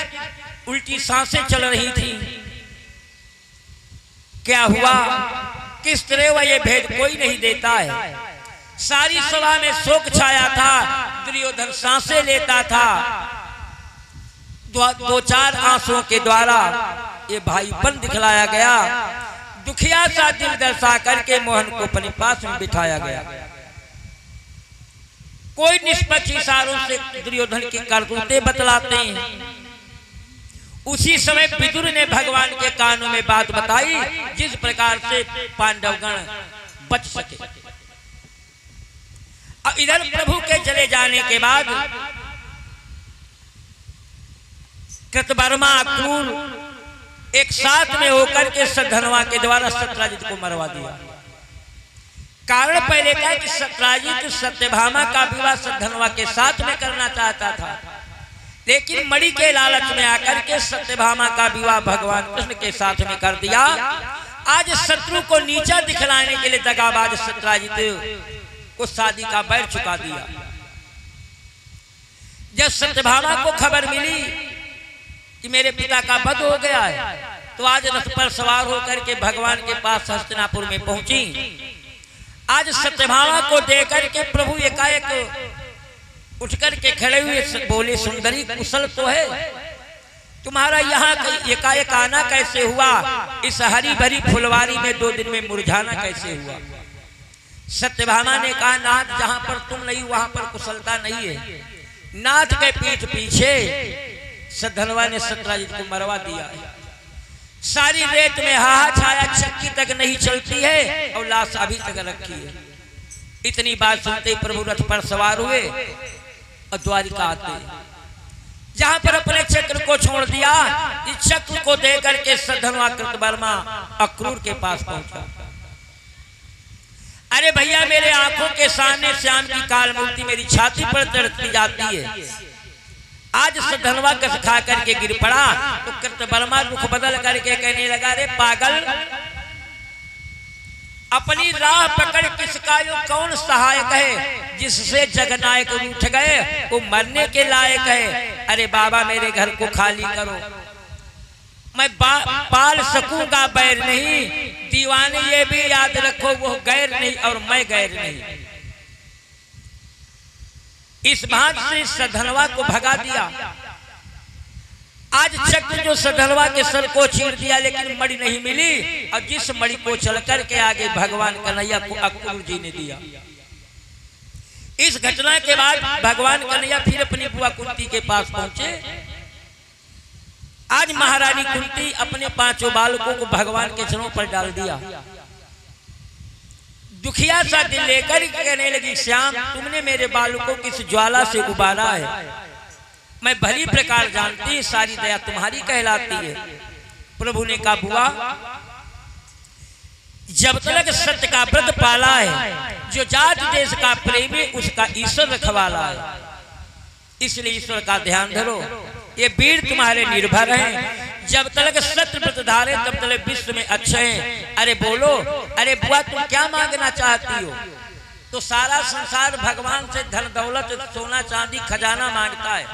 उल्टी सांसें चल रही थी। क्या हुआ, किस तरह हुआ, ये भेद कोई नहीं देता है। सारी सभा में शोक छाया था। दुर्योधन सांसें लेता था। 2-4 आंसुओं के द्वारा ये भाईपन दिखलाया गया। दुखिया सा दिल दर्शा करके मोहन को अपने पास में बिठाया गया। कोई निष्पक्ष इशारों से दुर्योधन की करतूतें बतलाते हैं। उसी समय विदुर ने भगवान के कानों में बात बताई, जिस प्रकार से पांडवगण बच सके। अब इधर प्रभु के चले जाने के बाद कृतवर्मा क्रूर एक साथ में होकर के सद्धनवा के द्वारा सत्राजित को मरवा दिया। कारण पहले का कि सत्राजित सत्यभामा का विवाह सद्धनवा के साथ में करना चाहता था, लेकिन मणि के लालच में आकर के सत्यभामा का विवाह भगवान कृष्ण के साथ में कर दिया। आज शत्रु को नीचा दिखलाने के लिए दगाबाज सत्राजित को शादी का बैर चुका दिया। जब सत्यभामा को खबर मिली कि मेरे पिता का वध हो गया है, तो आज रथ पर सवार होकर के भगवान के पास हस्तिनापुर में पहुंची। आज सत्यभामा को देखकर के प्रभु एकाएक उठकर के खड़े हुए बोले, सुंदरी कुशल तो है, तुम्हारा यहाँ एकाएक आना कैसे हुआ? इस हरी भरी फुलवारी में 2 दिन में मुरझाना कैसे हुआ? सत्यभामा ने कहा, नाथ जहां पर तुम नहीं वहां पर कुशलता नहीं है। नाथ के पीठ पीछे सद्धनवा ने सत्राजित को मरवा दिया। सारी रेत में हाहा छाया, चक्की तक नहीं चलती है और लाश अभी तक रखी है। इतनी बात सुनते प्रभु रथ पर सवार हुए और द्वारिका आते। जहां पर अपने चक्र को छोड़ दिया, इस चक्र को देकर के सद्धनवा कृतवर्मा अक्रूर के पास पहुंचा। अरे भैया मेरे आंखों के सामने श्याम की काल मूर्ति मेरी छाती पर चढ़ती जाती है। आज सधनवा कस खा करके गिर पड़ा तो कृतवर्मा रुख बदल करके कहने लगा, रे पागल, अपनी राह पकड़ किसका यो कौन सहायक है, जिससे जगनायक उठ गए वो मरने के लायक है। अरे बाबा मेरे घर को खाली करो, मैं पाल सकूंगा बैर नहीं। दीवाने ये भी याद रखो, वो गैर नहीं और मैं गैर नहीं। इस भाग से सधनवा को भगा दिया। आज चक्र जो सधनवा के सर को चीर दिया, लेकिन मणि नहीं मिली। और जिस मणि को चल करके आगे भगवान कन्हैया को अक्रूर जी ने दिया। इस घटना के बाद भगवान कन्हैया फिर अपनी बुआ कुंती के पास पहुंचे। आज महारानी कुंती अपने 5 बालकों को भगवान के चरणों पर डाल दिया। दुखिया सा दिल लेकर कहने लगी, श्याम तुमने मेरे बालकों की इस ज्वाला से उबारा है। मैं भली प्रकार जानती, सारी दया तुम्हारी कहलाती है। प्रभु ने कहा, बुआ जब तक सत्य का व्रत पाला है, जो जात देश का प्रेमी उसका ईश्वर रखवाला है। इसलिए ईश्वर का ध्यान धरो, ये वीर तुम्हारे निर्भर हैं। जब तक सत्य व्रत धारे तब तक विश्व में अच्छे हैं। अरे बोलो, अरे बुआ तुम क्या मांगना चाहती हो? तो सारा संसार भगवान से धन दौलत सोना चांदी खजाना मांगता है,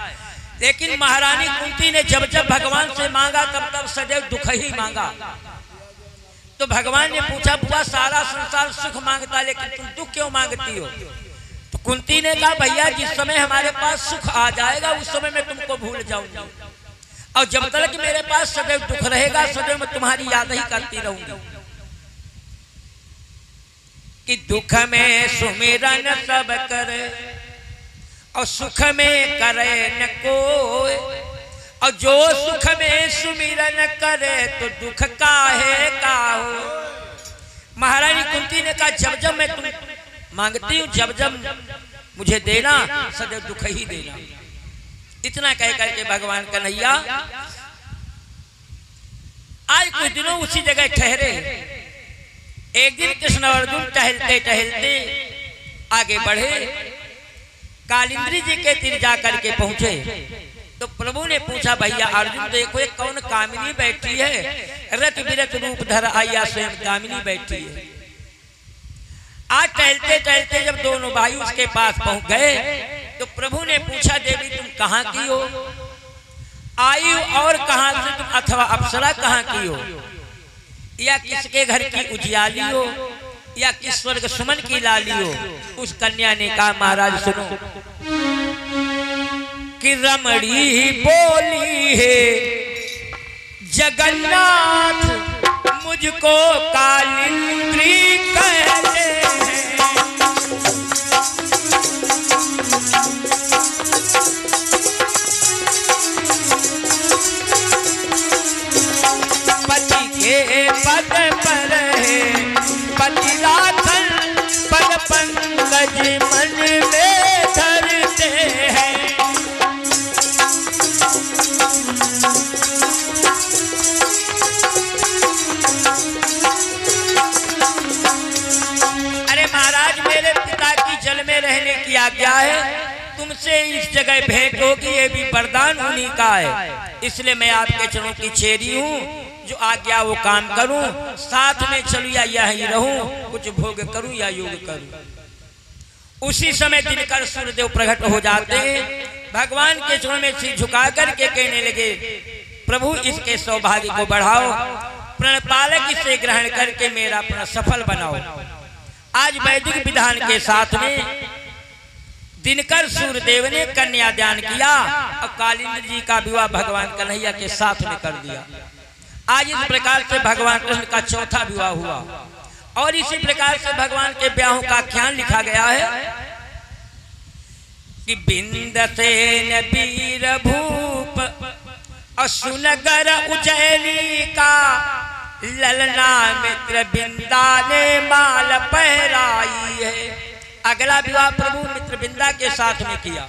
लेकिन महारानी कुंती ने जब जब भगवान से मांगा तब तब सदैव दुख ही मांगा। तो भगवान ने पूछा, बुआ सारा संसार सुख मांगता लेकिन तुम दुख क्यों मांगती हो? तो कुंती ने कहा, भैया जिस समय हमारे पास सुख आ जाएगा उस समय मैं तुमको भूल जाऊंगी, और जब तक मेरे पास सदैव दुख रहेगा सदैव मैं तुम्हारी याद ही करती रहूंगी। कि दुख में सुमिरन सब करे और सुख में करे न कोई, और जो सुख में सुमिरन करे तो दुख काहे का हो। महारानी कुंती ने कहा, जब जब मैं तुम मांगती हूँ जब जब मुझे देना सदैव दुख ही देना। इतना कह करके भगवान कन्हैया आज कुछ दिनों उसी जगह ठहरे। एक दिन कृष्ण अर्जुन टहलते टहलते आगे बढ़े, कालिंद्री जी के तीर जाकर के पहुंचे। तो प्रभु ने पूछा, भैया अर्जुन देखो एक कौन कामिनी बैठी है, रत बिरत रूप धर आया स्वयं कामिनी बैठी है। आज टहलते टहलते जब दोनों भाई उसके पास पहुंच गए तो प्रभु ने पूछा, देवी तुम कहाँ की हो? आई और कहाँ से तुम, अथवा अप्सरा कहाँ की हो, या किसके घर की उजियाली हो, या किस स्वर्ग सुमन की लाली हो? उस कन्या ने कहा, महाराज सुनो कि रमणी बोली है जगन्नाथ मुझको कालिंद्री कहते हैं। पति के पद पर है पतिलाथन, पद पंकज मन में धरते हैं। अरे महाराज मेरे पिता की जल में रहने की आज्ञा है, तुमसे इस जगह भेंट होगी ये भी वरदान उन्हीं का है। इसलिए मैं आपके चरणों की चेरी हूँ, जो आज्ञा वो काम करूं, साथ में चलूं या यहीं रहूं, कुछ भोग करूं या योग करूं। उसी समय दिनकर सूर्यदेव प्रकट हो जाते हैं, भगवान के चरणों में सिर झुका करके कहने लगे, प्रभु इसके सौभाग्य को बढ़ाओ, प्रणपालक इसे ग्रहण करके मेरा प्रण सफल बनाओ। आज वैदिक विधान के साथ में दिनकर सूर्यदेव ने कन्यादान किया और कालिंदी जी का विवाह भगवान कन्हैया के साथ में कर दिया। आज इस प्रकार से भगवान कृष्ण का चौथा विवाह हुआ और इसी प्रकार से भगवान के ब्याहों का ख्याल लिखा गया है कि बिंदसेन वीर भूप और सुनगर उज्जैनी का ललना मित्र बिंदा ने माल पहराई है। अगला विवाह प्रभु मित्र बिंदा के साथ में किया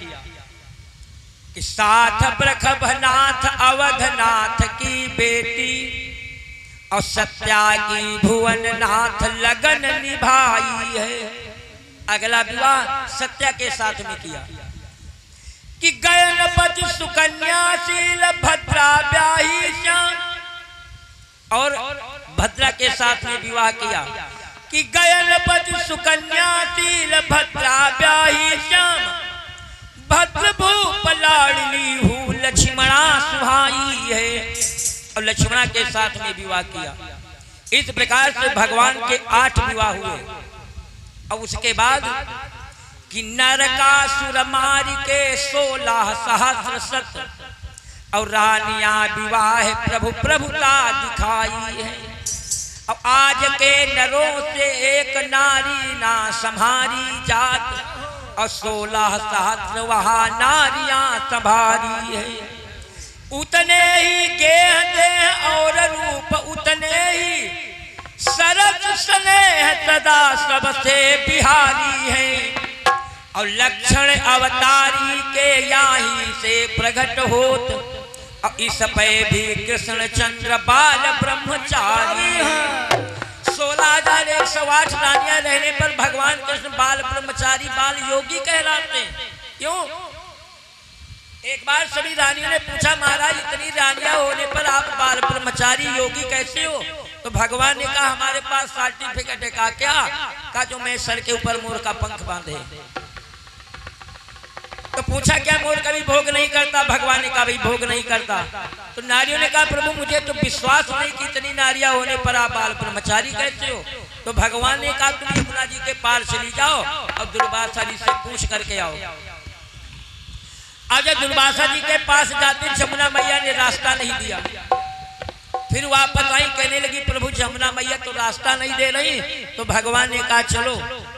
कि साथ प्रखभनाथ अवधनाथ की बेटी और सत्या की भुवन नाथ लगन निभाई है। अगला विवाह सत्या के साथ में किया कि गयनपति सुकन्याशील भद्रा ब्याही श्याम। और भद्रा के साथ में विवाह किया कि गयनपति सुकन्याशील भद्रा ब्याही श्याम। भद्र भूप लाडली हूँ लक्ष्मणा सुहाई है। और लक्ष्मणा के साथ में विवाह किया। इस प्रकार से भगवान के 8 विवाह हुए। और उसके बाद कि नरकासुर मारी के 16 सहस्र सत। और रानियां विवाह प्रभु प्रभुता दिखाई है। अब आज के नरों से एक नारी ना संभारी जात। और 16 सहस्र वहां नारियां संभारी है। उतने ही गेह देह और रूप उतने ही सरस स्नेह सदा सबसे बिहारी है। और लक्षण अवतारी के यहीं से प्रकट होत। और इस पे भी कृष्ण चंद्र बाल ब्रह्मचारी है। 16,108 रानियां रहने पर भगवान कृष्ण बाल ब्रह्मचारी बाल योगी कहलाते हैं। क्यों? एक बार सभी रानियों ने पूछा महाराज इतनी रानियां होने पर आप बाल ब्रह्मचारी योगी कैसे हो? तो भगवान ने कहा हमारे पास सर्टिफिकेट है। कहा क्या? कहा जो मैं सर के ऊपर मोर का पंख बांधे। तो पूछा क्या मोर कभी भोग नहीं करता? भगवान ने कहा भाई भोग नहीं करता। तो नारियों ने कहा प्रभु मुझे तो विश्वास नहीं कि इतनी नारियां होने पर आप बाल ब्रह्मचारी कैसे हो? तो भगवान ने कहा तुम यमुना जी के पार चली जाओ और दुर्वासा जी से पूछ करके आओ। आज दुर्वासा जी के पास जाते जमुना मैया ने रास्ता नहीं दिया। फिर वापस आई कहने लगी प्रभु जमुना मैया तो रास्ता नहीं दे रही। तो भगवान ने कहा चलो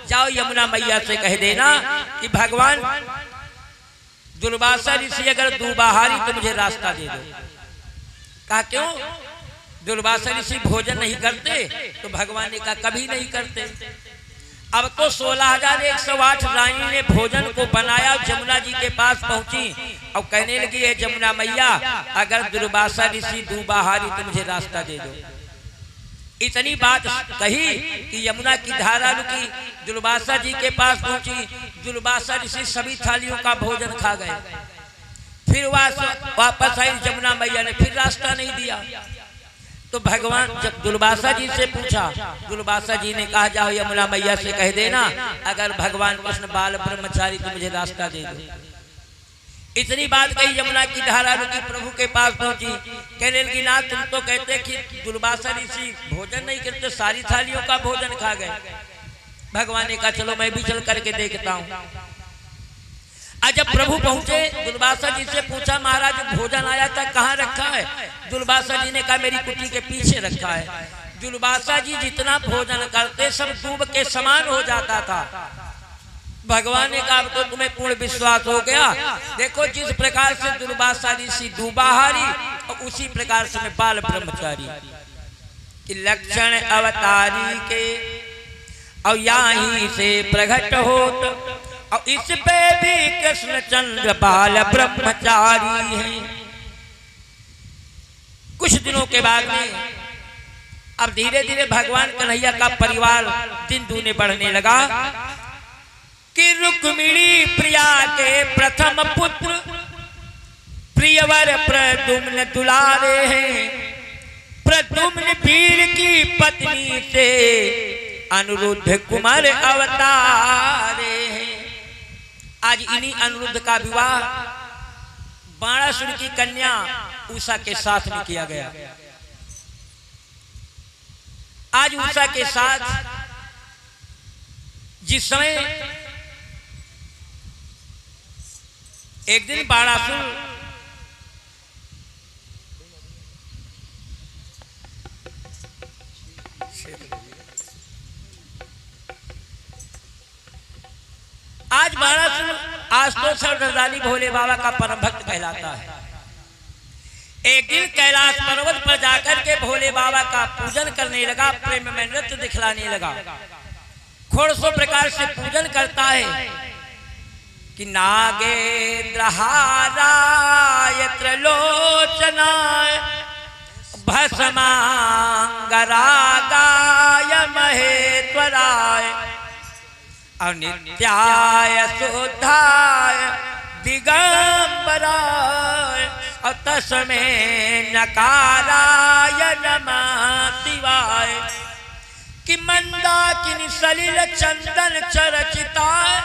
जाओ यमुना मैया से कह देना कि भगवान दुर्वासा ऋषि अगर दुबाहारी तो मुझे रास्ता दे दो। कहा क्यों? दुर्वासा ऋषि भोजन नहीं करते? तो भगवान ने कहा कभी नहीं करते। अब तो 16,108 रानी ने भोजन को बनाया। जमुना जी के पास पहुंची और कहने लगी है जमुना मैया अगर दुर्वासा ऋषि दुबाहारी तो मुझे रास्ता दे दो। इतनी बात कही कि यमुना की धारा रुकी। दुर्वासा जी के पास पहुंची। दुर्वासा ऋषि सभी थालियों का भोजन खा गए। फिर वापस आई जमुना मैया ने फिर रास्ता नहीं दिया। तो भगवान जब दुर्वासा जी से पूछा, दुर्वासा जी ने कहा जाओ यमुना मैया से कह देना अगर भगवान कृष्ण बाल ब्रह्मचारी तो मुझे रास्ता दे दो। इतनी बात कही यमुना की धारा रुकी। प्रभु के पास पहुंची। कहने लगी ना तुम तो कहते कि दुर्वासा ऋषि भोजन नहीं करते, सारी थालियों का भोजन खा गए। भगवान ने कहा चलो मैं भी चल करके देखता हूँ। आज जब प्रभु पहुंचे दुर्वासा जी से पूछा महाराज भोजन आया था कहाँ रखा है? दुर्वासा जी ने कहा मेरी कुटी के पीछे रखा है। दुर्वासा जी जितना भोजन करते सब दूब के समान हो जाता था। भगवान ने कहा तो तुम्हें पूर्ण विश्वास हो गया। देखो जिस प्रकार से दुर्वासा ऋषि दुबाहारी और उसी प्रकार से मैं बाल ब्रह्मचारी कि लक्षण अवतारी के और यहीं से प्रकट होत। और इस पे भी कृष्ण चंद्र बाल ब्रह्मचारी हैं। कुछ दिनों के बाद में अब धीरे धीरे भगवान कन्हैया का परिवार दिन दूने बढ़ने लगा कि रुक्मिणी प्रिया के प्रथम पुत्र प्रियवर प्रद्युम्न दुलारे हैं। प्रद्युम्न वीर की पत्नी से अनिरुद्ध कुमार अवतारे हैं। आज इन्हीं अनिरुद्ध का विवाह बाणासुर की कन्या उषा के साथ में किया गया। आज उषा के साथ जिस समय एक दिन बाणासुर आज बाणासुर आज तो श्रद्धालु भोले बाबा का परम भक्त कहलाता है। एक दिन कैलाश पर्वत पर जाकर के भोले बाबा का पूजन करने लगा, प्रेम में नृत्य दिखलाने लगा। खोड़सो प्रकार से पूजन करता है कि नागेंद्र हाराय त्रिलोचनाय भस्मांगरागाय महेश्वराय अनित्याय शुद्धाय दिगंबराय तस्मै नकाराय नमः शिवाय कि मंदाकिनी सलिल चंदन चरचिताय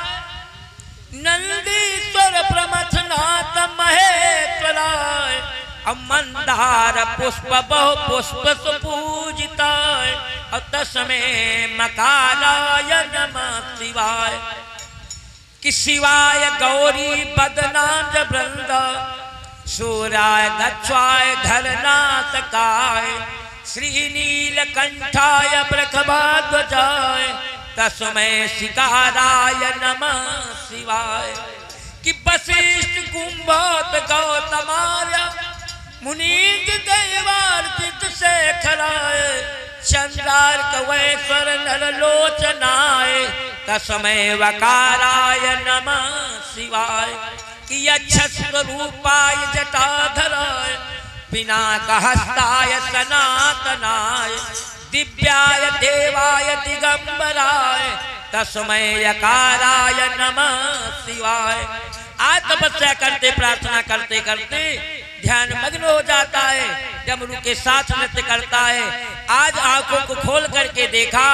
नंदीश्वर प्रमथनाथ महेश्वराय मंदार पुष्प बहु पुष्प सुपूजिताय तस्मै मकाराय नमः शिवाय कि शिवाय गौरी बदनाम वृंद सूराय दक्षाय धरनाथकाय श्रीनीलकंठाय वृषभाध्वजाय तस्मै शिकाराय नमः शिवाय कि वशिष्ठ कुंभोत गौतमार्य मुनीन्द्र देवार्चित शेखराय चंद्रार्क वैश्वर नरलोचनाय तस्मै वकाराय नमः शिवाय कि यक्षस्वरूपाय जटाधराय पिनाकहस्ताय सनातनाय दिव्याय देवाय दिगंबराय तस्मै यकाराय नमः शिवाय। आज तपस्या करते प्रार्थना करते करते ध्यान मग्न हो जाता है, डमरू के साथ नृत्य करता है। आज आंखों को खोल करके देखा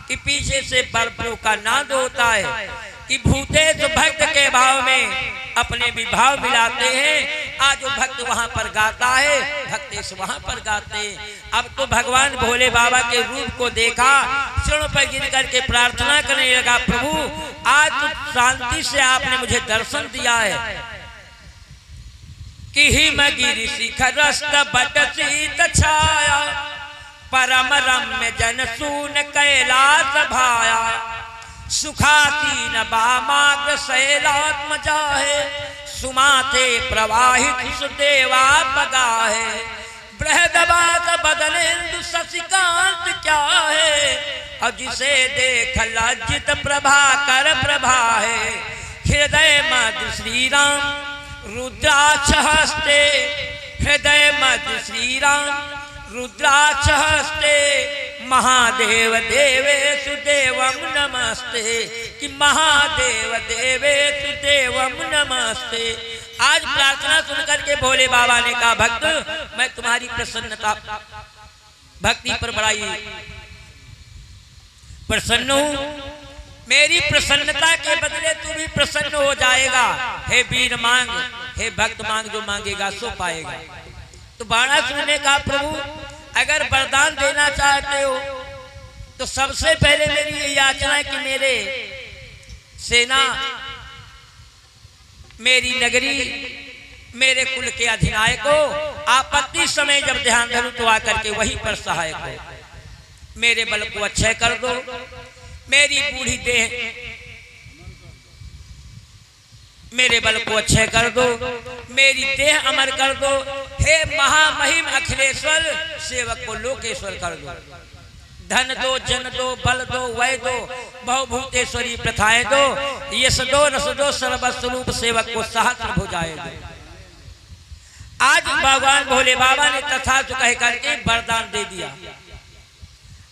कि पीछे से बर्फों का नाद होता है कि भूतेश भक्त के भाव में अपने भी भाव मिलाते हैं। आज वो भक्त वहां पर गाता है, भक्तेश वहां पर गाते हैं। अब तो भगवान भोले बाबा के रूप को देखा, चरणों पर गिर करके प्रार्थना करने लगा, प्रभु आज तो शांति से आपने मुझे दर्शन दिया है कि हिमगिरि शिखरस्थ बट शीत छाया परम रम्य जन सून कैलास भाया सुखासीन बामाग्र शैलात्मजा है सुमाते प्रवाहित सुदेवा बगाहे बृहदबात बदनेन्दु शशिकांत क्या है और जिसे देख लज्जित प्रभाकर प्रभा है हृदय मध्य श्री राम रुद्राक्ष हस्ते हृदय मध्य श्री राम रुद्राक्ष हस्ते महादेव देवेशु देवम नमस्ते कि महादेव देवेशु देवम नमस्ते। आज प्रार्थना सुनकर के भोले बाबा ने कहा, भक्त मैं तुम्हारी प्रसन्नता भक्ति पर बड़ा ही प्रसन्न हूं, मेरी प्रसन्नता के बदले तू भी प्रसन्न हो जाएगा। हे वीर मांग, हे भक्त मांग, जो मांगेगा सो पाएगा। तो बाणासुर ने कहा, प्रभु अगर वरदान देना चाहते हो तो सबसे पहले मेरी ये याचना है कि मेरे सेना, मेरी नगरी, मेरे कुल के अधिनायक हो, आपत्ति समय जब ध्यान धरूं तो आकर के वहीं पर सहायक हो। मेरे बल को अक्षय कर दो, मेरी बूढ़ी देह मेरे बल को अक्षय कर दो, मेरी देह अमर कर दो। हे महामहिम अखिलेश्वर, सेवक को लोकेश्वर कर दो। धन दो, जन दो, बल दो, वै दो, बहुभूतेश्वरी प्रथाएं दो, यश दो, रस दो, सर्वस्वरूप सेवक को सहस्र भुजाएं दो। आज भगवान भोले बाबा ने तथास्तु कह करके वरदान दे दिया।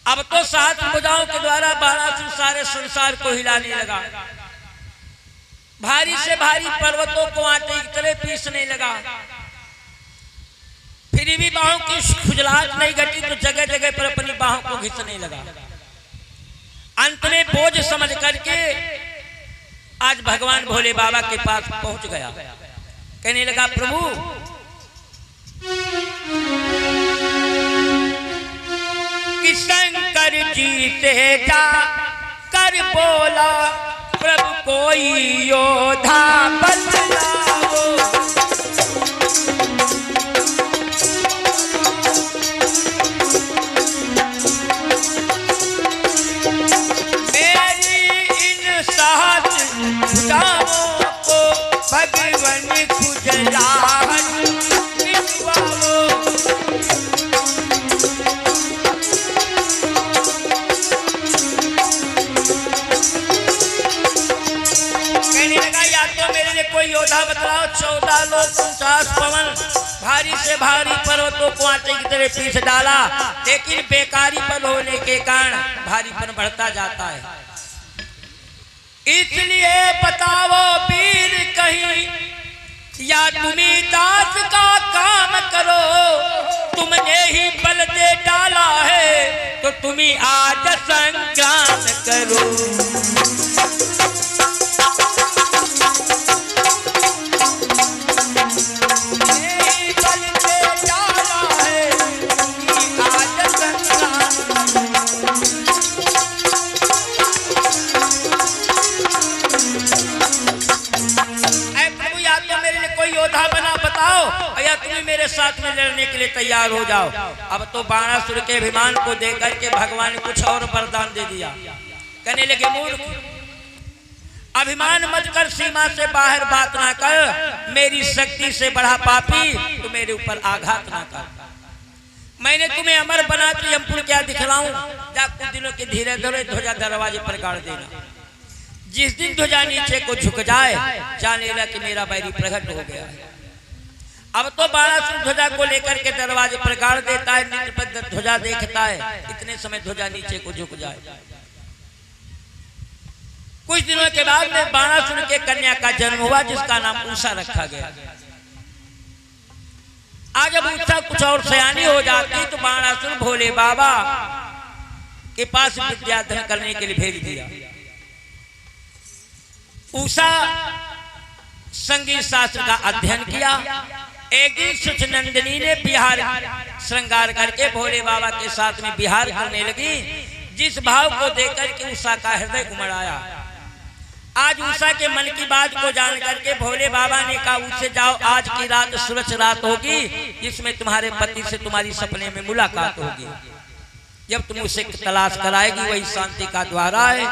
अब तो सहस्र भुजाओं के द्वारा बाणासुर सारे संसार को हिलाने लगा, भारी से भारी पर्वतों को आटे की तरह पीसने लगा। फिर भी बाहों की खुजलाहट नहीं घटी तो जगह जगह पर अपनी बाहों को घिसने लगा। अंत में बोझ समझ करके आज भगवान भोले बाबा के पास पहुंच गया। कहने लगा, प्रभु कि शंकर जी से जा कर बोला, प्रभु कोई योद्धा बतलाओ। मेरी इन सात भुजाओं को भगवान खुजलाहट दिलवाओ। कोई योद्धा बतलाओ। 14 लोग 50 पवन, भारी से भारी पर्वतों को आटे की तरह पीस डाला, लेकिन बेकारीपन होने के कारण भारीपन बढ़ता जाता है। इसलिए बताओ वीर कहीं, या तुम्ही दास का काम करो, तुमने ही बल दे डाला है तो तुम्ही आज संग्राम करो। योद्धा बना बताओ, या तुम्हें मेरे साथ में लड़ने के लिए तैयार हो जाओ। अब तो बाणासुर के अभिमान को देकर के भगवान ने कुछ और वरदान दे दिया। कहने लगे मूर्ख, अभिमान मत कर, सीमा से बाहर बात ना कर, मेरी शक्ति से बढ़ा पापी तो मेरे ऊपर आघात ना कर। मैंने तुम्हें अमर बना के यमपुर क्या दिखलाऊं, जा कुछ दिनों के धीरे धीरे ध्वजा दरवाजे पर गाड़ देना। जिस दिन ध्वजा नीचे को झुक जाए, जाने लगा कि मेरा बैरी प्रकट हो गया है। अब तो बाणासुर ध्वजा को लेकर के दरवाजे पर गाड़ देता है, नीचे पर ध्वजा देखता है, इतने समय ध्वजा नीचे को झुक जाए। कुछ दिनों के बाद में बाणासुर के कन्या का जन्म हुआ, जिसका नाम उषा रखा गया। आज जब उषा कुछ और सयानी हो जाती तो बाणासुर भोले बाबा के पास विद्याधन करने के लिए भेज दिया। उषा संगीत शास्त्र का अध्ययन किया। एक दिन सुचनंदिनी ने बिहार श्रृंगार करके भोले बाबा के साथ में बिहार करने लगी, जिस भाव को देखकर के उषा का हृदय उमड़ आया। आज उषा के मन की बात को जान करके भोले बाबा ने कहा, उससे जाओ, आज की रात सुरक्ष रात होगी, जिसमें तुम्हारे पति से तुम्हारी सपने में मुलाकात होगी। जब तुम उसे तलाश कराएगी वही शांति का द्वारा है,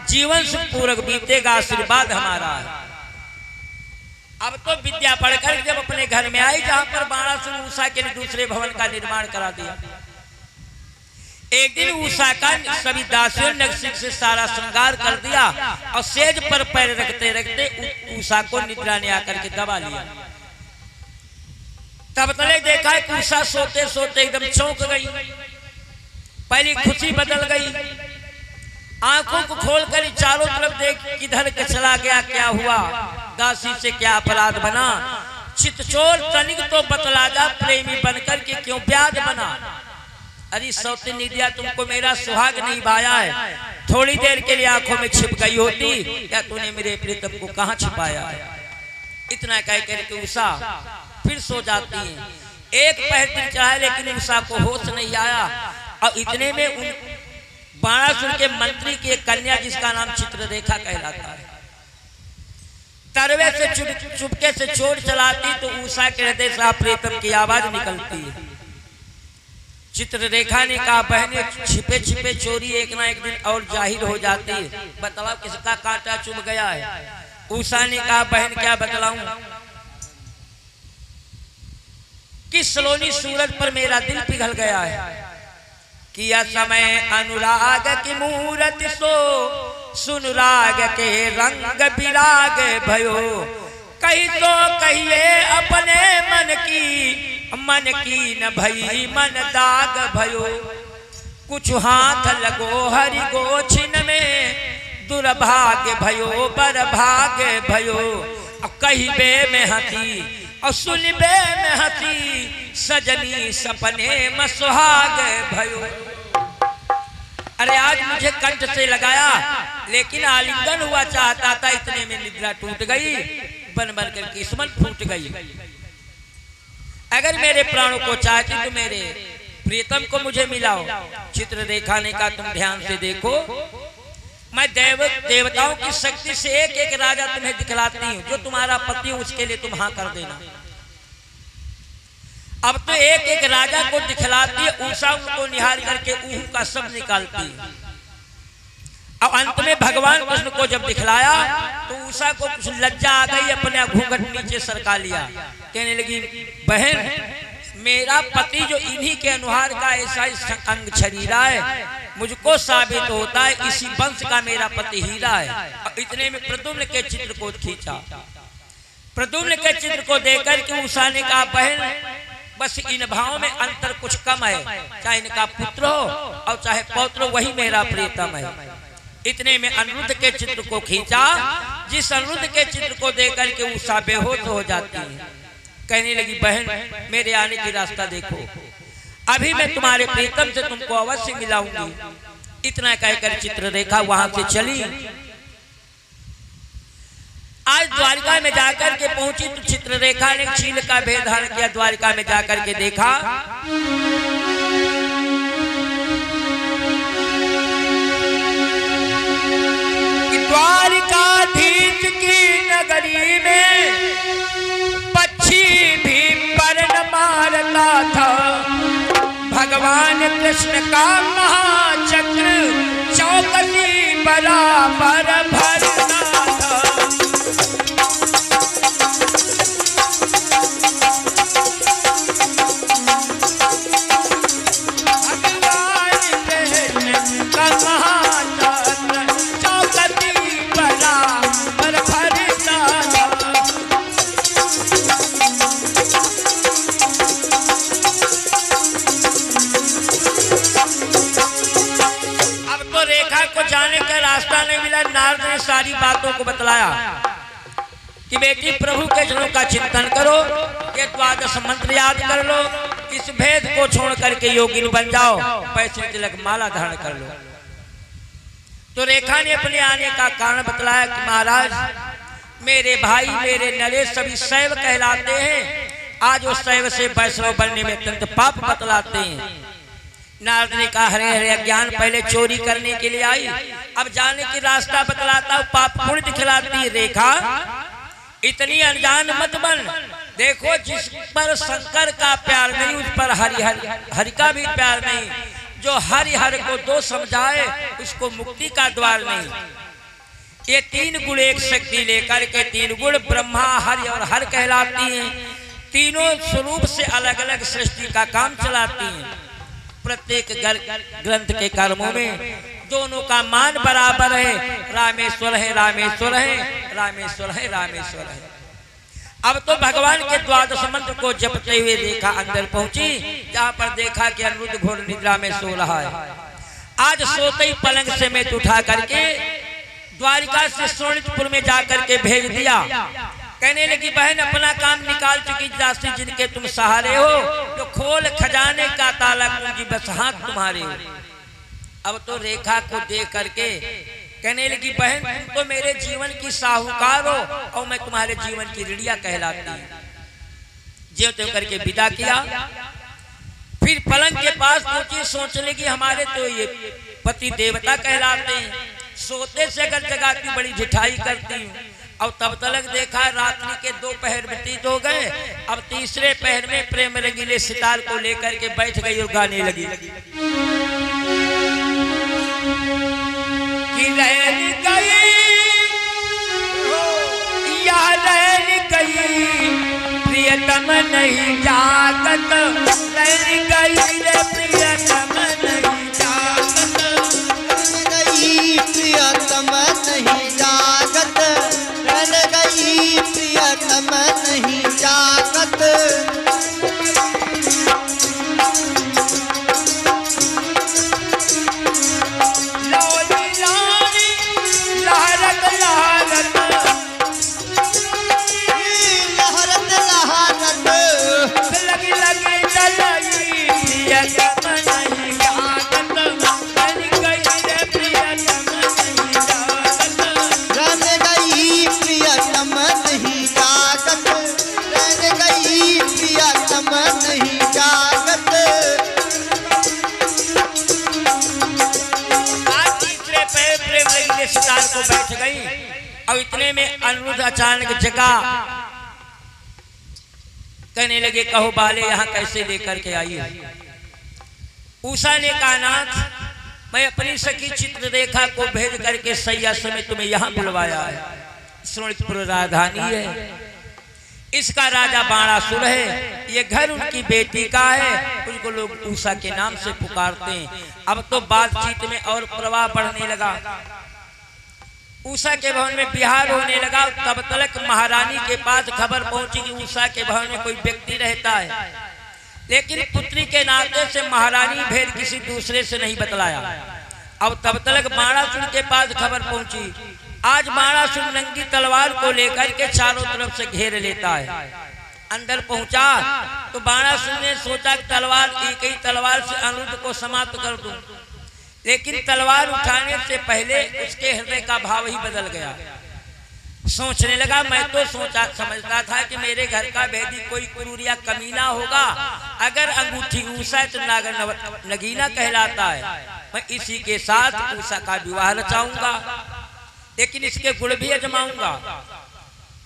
जीवन सुखपूर्वक बीतेगा, आशीर्वाद हमारा है। अब तो विद्या पढ़कर जब अपने घर में आई, जहां पर बाणासुर उषा के लिए दूसरे भवन का निर्माण करा दिया। एक दिन उषा का सभी दासियों ने नक्सिक से सारा श्रृंगार कर दिया और सेज पर पैर रखते रखते उषा को निद्रा ने आकर के दबा लिया। तब तले देखा है कि उषा सोते सोते एकदम चौंक गई, पहली खुशी बदल गई। आंखों को खोलकर चारों तरफ देख, किधर चला गया, क्या हुआ, दासी से क्या अपराध बना, चितचोर तनिक तो बतला जा, प्रेमी बनकर के क्यों ब्याज बना। अरे सौते निदिया, तुमको मेरा सुहाग नहीं भाया है, थोड़ी देर के लिए आंखों में छिप गई होती, क्या तूने मेरे प्रीतम को कहां छिपाया है। इतना कह करके उषा फिर सो जाती है। एक पहर दिन चढ़ाया, लेकिन उषा को होश नहीं आया। और इतने में उन बाणासुर के मंत्री की एक कन्या, जिसका नाम चित्ररेखा कहलाता है, तरवे से चुपके से चोर चलाती तो उषा के हृदय से प्रीतम की आवाज निकलती है। चित्ररेखा ने कहा, बहने छिपे छिपे चोरी एक ना एक दिन और जाहिर हो जाती है, बतलाओ किसका कांटा चुभ गया है। उषा ने कहा, बहन क्या बतलाऊं, किस सलोनी सूरज पर मेरा दिल पिघल गया है। किया समय अनुराग की मूरत सो, सुन राग के रंग विराग भयो, कही तो कहिए अपने मन की न भई मन दाग भयो। कुछ हाथ लगो हरि गोछिन में, दुर्भाग्य भयो बरभाग्य भयो। कहिबे में हंसी और सुनबे में हंसी, सजनी सपने में सुहाग भयो। अरे आज मुझे कंठ से लगाया, लेकिन आलिंगन हुआ चाहता था, इतने में निद्रा टूट गई, बन बन कर किस्मत फूट गई। अगर मेरे प्राणों को चाहती तो मेरे प्रीतम को मुझे मिलाओ। चित्ररेखा ने कहा, तुम ध्यान से देखो, मैं देवताओं की शक्ति से एक एक राजा तुम्हें दिखलाती हूँ, जो तुम्हारा पति हो उसके लिए तुम हाँ कर देना। अब तो एक एक राजा को दिखलाती है, उषा उनको निहार करके ऊह का सब निकालती है। अब अंत में भगवान कृष्ण को जब दिखलाया तो उषा को कुछ लज्जा आ गई, अपने घूंघट नीचे सरका लिया। कहने लगी, बहन मेरा पति जो इन्हीं के अनुहार का ऐसा अंग छरीरा है, मुझको साबित होता है इसी वंश का मेरा पति हीरा है। इतने में प्रद्युम्न के चित्र को खींचा। प्रद्युम्न के चित्र को देखकर के उषा ने कहा बहन बस इन भावों में अंतर कुछ कम है, चाहे इनका पुत्र हो और चाहे पौत्र हो, वही मेरा प्रियतम है। इतने में अनिरुद्ध के चित्र को खींचा। जिस अनिरुद्ध के चित्र को देखकर के उषा बेहोश हो जाती है। कहने लगी बहन मेरे आने की रास्ता देखो, अभी मैं तुम्हारे प्रीतम से तुमको अवश्य मिलाऊंगी। इतना कहकर चित्ररेखा वहां से चली। आज द्वारिका में जाकर के पहुंची तो चित्ररेखा ने चील का भेद धारण किया। द्वारिका में जाकर के देखा कि द्वारिकाधीश की नगरी में पक्षी भी पर्ण मारता था। भगवान कृष्ण का महाचक्र चौकसी बराबर भरता था। जाने का रास्ता नहीं मिला। नारद ने सारी बातों को बतलाया कि बेटी प्रभु के जनों का चिंतन करो, ये 12 मंत्र याद कर लो, इस भेद को छोड़ करके योगिनी बन जाओ, पैसे तिलक माला धारण कर लो। तो रेखा ने अपने आने का कारण बतलाया कि महाराज मेरे भाई मेरे नरेश सभी शैव कहलाते हैं, आज वो शैव से वैष्णव बनने में अत्यंत पाप बतलाते हैं। नारद ने कहा हरे हरे अज्ञान, पहले चोरी करने के लिए आई, अब जाने की रास्ता बतलाता हूँ, पाप पुण्य दिखलाती। रेखा इतनी अनजान मत बन। देखो जिस पर शंकर का प्यार नहीं उस पर हरि का भी प्यार नहीं। जो हरि को दो समझाए उसको मुक्ति का द्वार नहीं। ये 3 गुण एक शक्ति लेकर के 3 गुण ब्रह्मा हरि और हर कहलाती हैं। तीनों स्वरूप से अलग अलग सृष्टि का काम चलाती हैं। प्रत्येक ग्रंथ के कर्मों में दोनों का मान बराबर है। रामेश्वर है रामेश्वर है रामेश्वर है रामेश्वर है। अब तो भगवान के 12 मंत्र को जपते हुए देखा अंदर पहुंची, जहां पर देखा कि अनिरुद्ध घोर निद्रा में सो रहा है। आज सोते ही पलंग से मैं उठा करके द्वारिका से सोनितपुर में जाकर के भेज दिया। कहने लगी बहन अपना काम निकाल चुकी दासी जिनके तुम सहारे हो, तो खोल खजाने का ताला कुंजी बस हाथ तुम्हारे हो। अब तो रेखा को देख करके कहने लगी बहन तुम तो मेरे जीवन की साहूकार हो और मैं तुम्हारे जीवन की ऋणिया कहलाती हूँ। ज्यों त्यों करके विदा किया। फिर पलंग के पास पहुंची, सोचने लगी हमारे तो ये पति देवता कहलाते हैं, सोते से अगर जगाती बड़ी ढिठाई करती हूँ। और तब तक देखा रात्रि के 2 पहर व्यतीत हो गए। अब तीसरे पहर में प्रेम रंगीले सितार को लेकर के बैठ गई और गाने लगी कि रहन गई या रहन गई प्रियतम नहीं जागत, रहन गई रे प्रियतम नहीं जागत, गई प्रियतम नहीं जागत, गई प्रियतम नहीं जागत। लोली लाली लहरत लहरत लहरत लहरत लगी लगी चलाई प्रियतम नहीं जागत, रन गई रे प्रियतम नहीं जागत, रन गई प्रियतम नहीं जागत, रन गई प्रियतम नहीं जागत। तीसरे पैर प्रेम रंगीले सितार को बैठ गई। और इतने में अनिरुद्ध अचानक जगा। कहने लगे कहो बाले यहाँ कैसे लेकर के आई हो? उषा ने कहा नाथ मैं अपनी सखी चित्ररेखा को भेज करके सैया समेत तुम्हें यहाँ बुलवाया है। सोनितपुर राजधानी है, इसका राजा बाणासुर है, ये घर उनकी बेटी का है, उनको लोग उषा के नाम से पुकारते हैं। अब तो बातचीत में और प्रवाह बढ़ने लगा। उषा के भवन में विहार होने लगा। तब तक महारानी के पास खबर पहुंची कि उषा के भवन में कोई व्यक्ति रहता है, लेकिन पुत्री के नाते से महारानी भेद किसी दूसरे से नहीं बतलाया। अब तब तक बाणासुर के पास खबर पहुंची। आज बाणासुर नंगी तलवार को लेकर के चारों तरफ से घेर लेता है। अंदर पहुंचा तो बाणासुर ने सोचा कि तलवार, एक ही तलवार से अनिरुद्ध को समाप्त कर दूं, लेकिन तलवार उठाने से पहले उसके हृदय का भाव ही बदल गया। सोचने लगा, मैं तो समझता था कि मेरे घर का भेदी कोई क्रूरिया कमीना होगा, अगर अंगूठी उषा है तो नागर नगीना कहलाता है, मैं इसी के साथ उषा का विवाह रचाऊंगा, लेकिन इसके गुण भी आजमाऊंगा।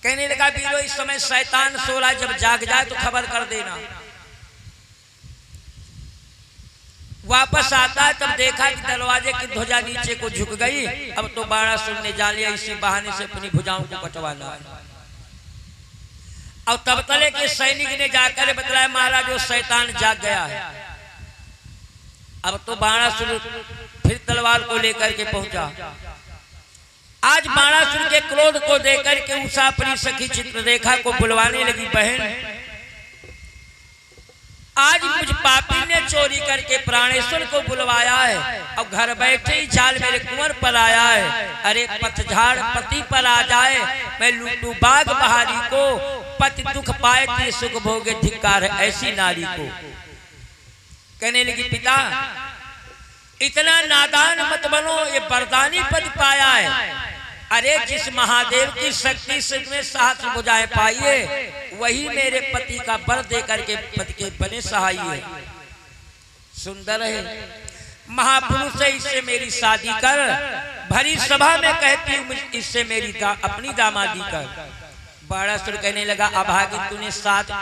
कहने लगा, वीरो इस समय शैतान सो रहा, जब जाग जाए तो खबर कर देना। वापस आता है तब देखा कि दरवाजे की ध्वजा नीचे को झुक गई। अब तो बाणासुर ने जान लिया इसी बहाने से अपनी भुजाओं को कटवाना है। और तब तले के सैनिक ने जाकर बतलाया, महाराज वो शैतान जाग गया है। अब तो बाणासुर फिर तलवार को लेकर के पहुंचा। आज बाणासुर के क्रोध को देकर के उषा अपनी सखी चित्ररेखा को बुलवाने लगी, बहन आज मुझ पापी ने चोरी करके प्राणेश्वर को बुलवाया है, अब घर बैठे ही जाल मेरे कुंवर पर आया है। अरे पतझाड़ पति पर आ जाए, मैं लूटू बाग बहारी को, पति दुख पाए ते सुख भोगे, धिक्कार है ऐसी नारी को। कहने लगी, पिता इतना नादान मत बनो, ये वरदानी पद पाया है। अरे जिस महादेव की शक्ति से तुम्हें साहस बुझाए पाइए, वही मेरे पति का वर दे करके पति के बने सहाय है। सुंदर है, महापुरुष है, इससे मेरी शादी कर। भरी सभा में कहती हूँ इससे मेरी अपनी दामादी कर। बाणासुर कहने लगा, अभागी तूने 7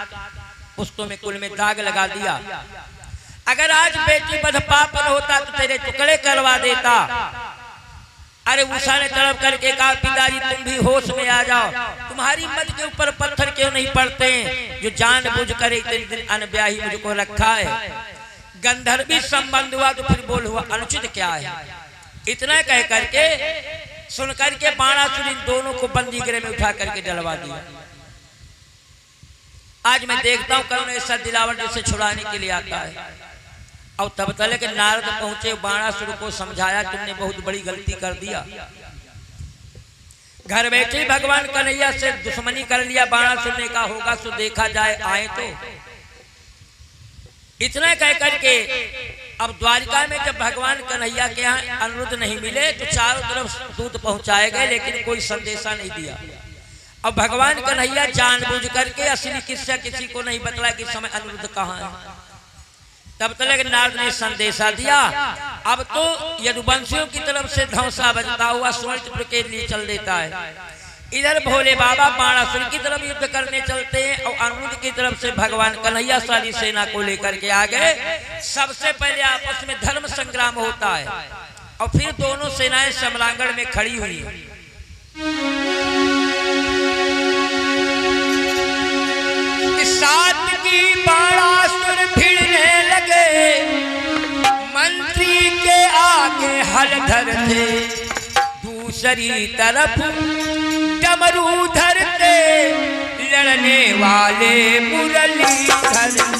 पुस्तों में कुल में दाग लगा दिया। अगर आज बेटी बध पाप होता तो तेरे टुकड़े करवा देता। अरे उषा ने तड़प करके कहा, पिताजी तुम भी होश में आ जाओ, तुम्हारी मत के ऊपर पत्थर क्यों नहीं पड़ते हैं, जो जानबूझ कर इतने दिन अनब्याही मुझको रखा है। गंधर्वी संबंध हुआ तो फिर बोल हुआ, अनुचित क्या है। इतना कह करके सुन करके बाणासुर इन दोनों को बंदी गृह में उठा करके डलवा दिया। आज मैं देखता हूं कौन ऐसा दिलावर जिसे छुड़ाने के लिए आता है। और तब तक नारद पहुंचे, बाणासुर को समझाया, तुमने बहुत बड़ी गलती कर दिया, घर बैठे भगवान कन्हैया से दुश्मनी कर लिया। बाणासुर ने कहा, होगा सो देखा जाए, आए तो। इतना कह करके अब द्वारिका में जब भगवान कन्हैया के यहाँ अनिरुद्ध नहीं मिले तो चारों तरफ दूत पहुंचाए गए, लेकिन कोई संदेशा नहीं दिया। अब भगवान कन्हैया जानबूझ करके असली किस्सा किसी को नहीं बतलाया कि समय अनिरुद्ध कहाँ है। तब तक नारद ने संदेशा दिया। अब तो यदुवंशियों की तरफ से धौंसा बजता हुआ स्वर्णपुर के लिए चल देता है। इधर भोले बाबा बाणासुर की तरफ युद्ध करने चलते हैं और अनिरुद्ध की तरफ से भगवान कन्हैया सारी सेना को लेकर के आ गए। सबसे पहले आपस में धर्म संग्राम होता है और फिर दोनों सेनाएं समरांगण में खड़ी हुई। सात की बाणासुर भिड़ने लगे, मंत्री के आगे हलधर थे, दूसरी तरफ डमरू धरते लड़ने वाले मुरलीधर।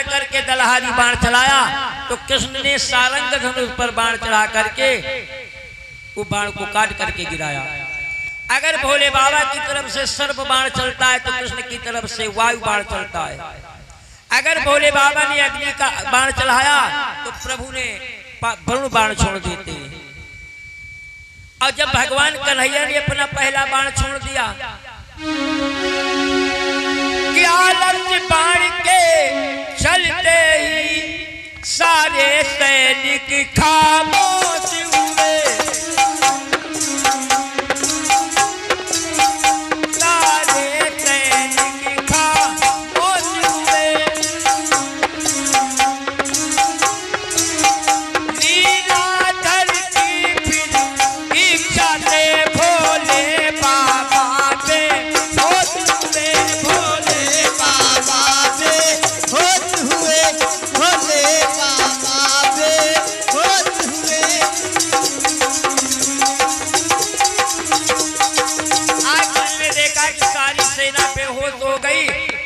करके दलहारी बाण चलाया तो कृष्ण ने सारंग धनुष पर बाण चढ़ा करके वो बाण को काट करके गिराया। अगर भोले बाबा की तरफ से सर्प बाण चलता है तो कृष्ण की तरफ से वायु बाण चलता है। अगर भोले बाबा ने अग्नि का बाण चढ़ाया तो प्रभु ने वरुण बाण छोड़ देते हैं। और जब भगवान कन्हैया ने अपना पहला बाण छोड़ दिया, क्या लक्ष्य बाण के चलते ही सारे सैनिक खामोश हुए, सारे सैनिक खामोश हुए। लीलाधर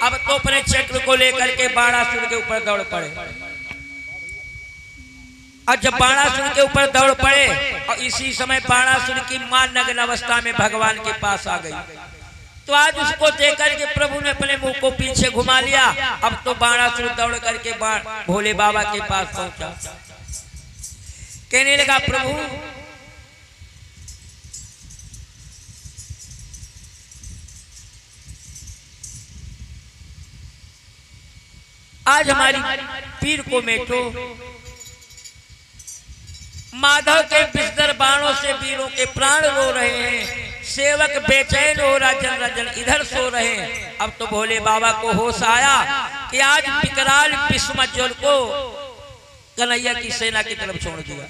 अब तो अपने चक्र को लेकर के बाणासुर के ऊपर दौड़ पड़े। और जब बाणासुर के ऊपर दौड़ पड़े और इसी समय बाणासुर की मां नग्न अवस्था में भगवान के पास आ गई, तो आज उसको देख करके प्रभु ने अपने मुंह को पीछे घुमा लिया। अब तो बाणासुर दौड़ करके भोले बाबा के पास पहुंचा, कहने लगा प्रभु आज हमारी पीर को मेटो, माधव के विस्तर बाणों से वीरों के प्राण रो रहे हैं, सेवक बेचैन हो राजन राजन इधर सो रहे हैं। अब तो भोले बाबा को होश आया कि आज विकराल विष्णुज्वल को कन्हैया की सेना की तरफ छोड़ दिया।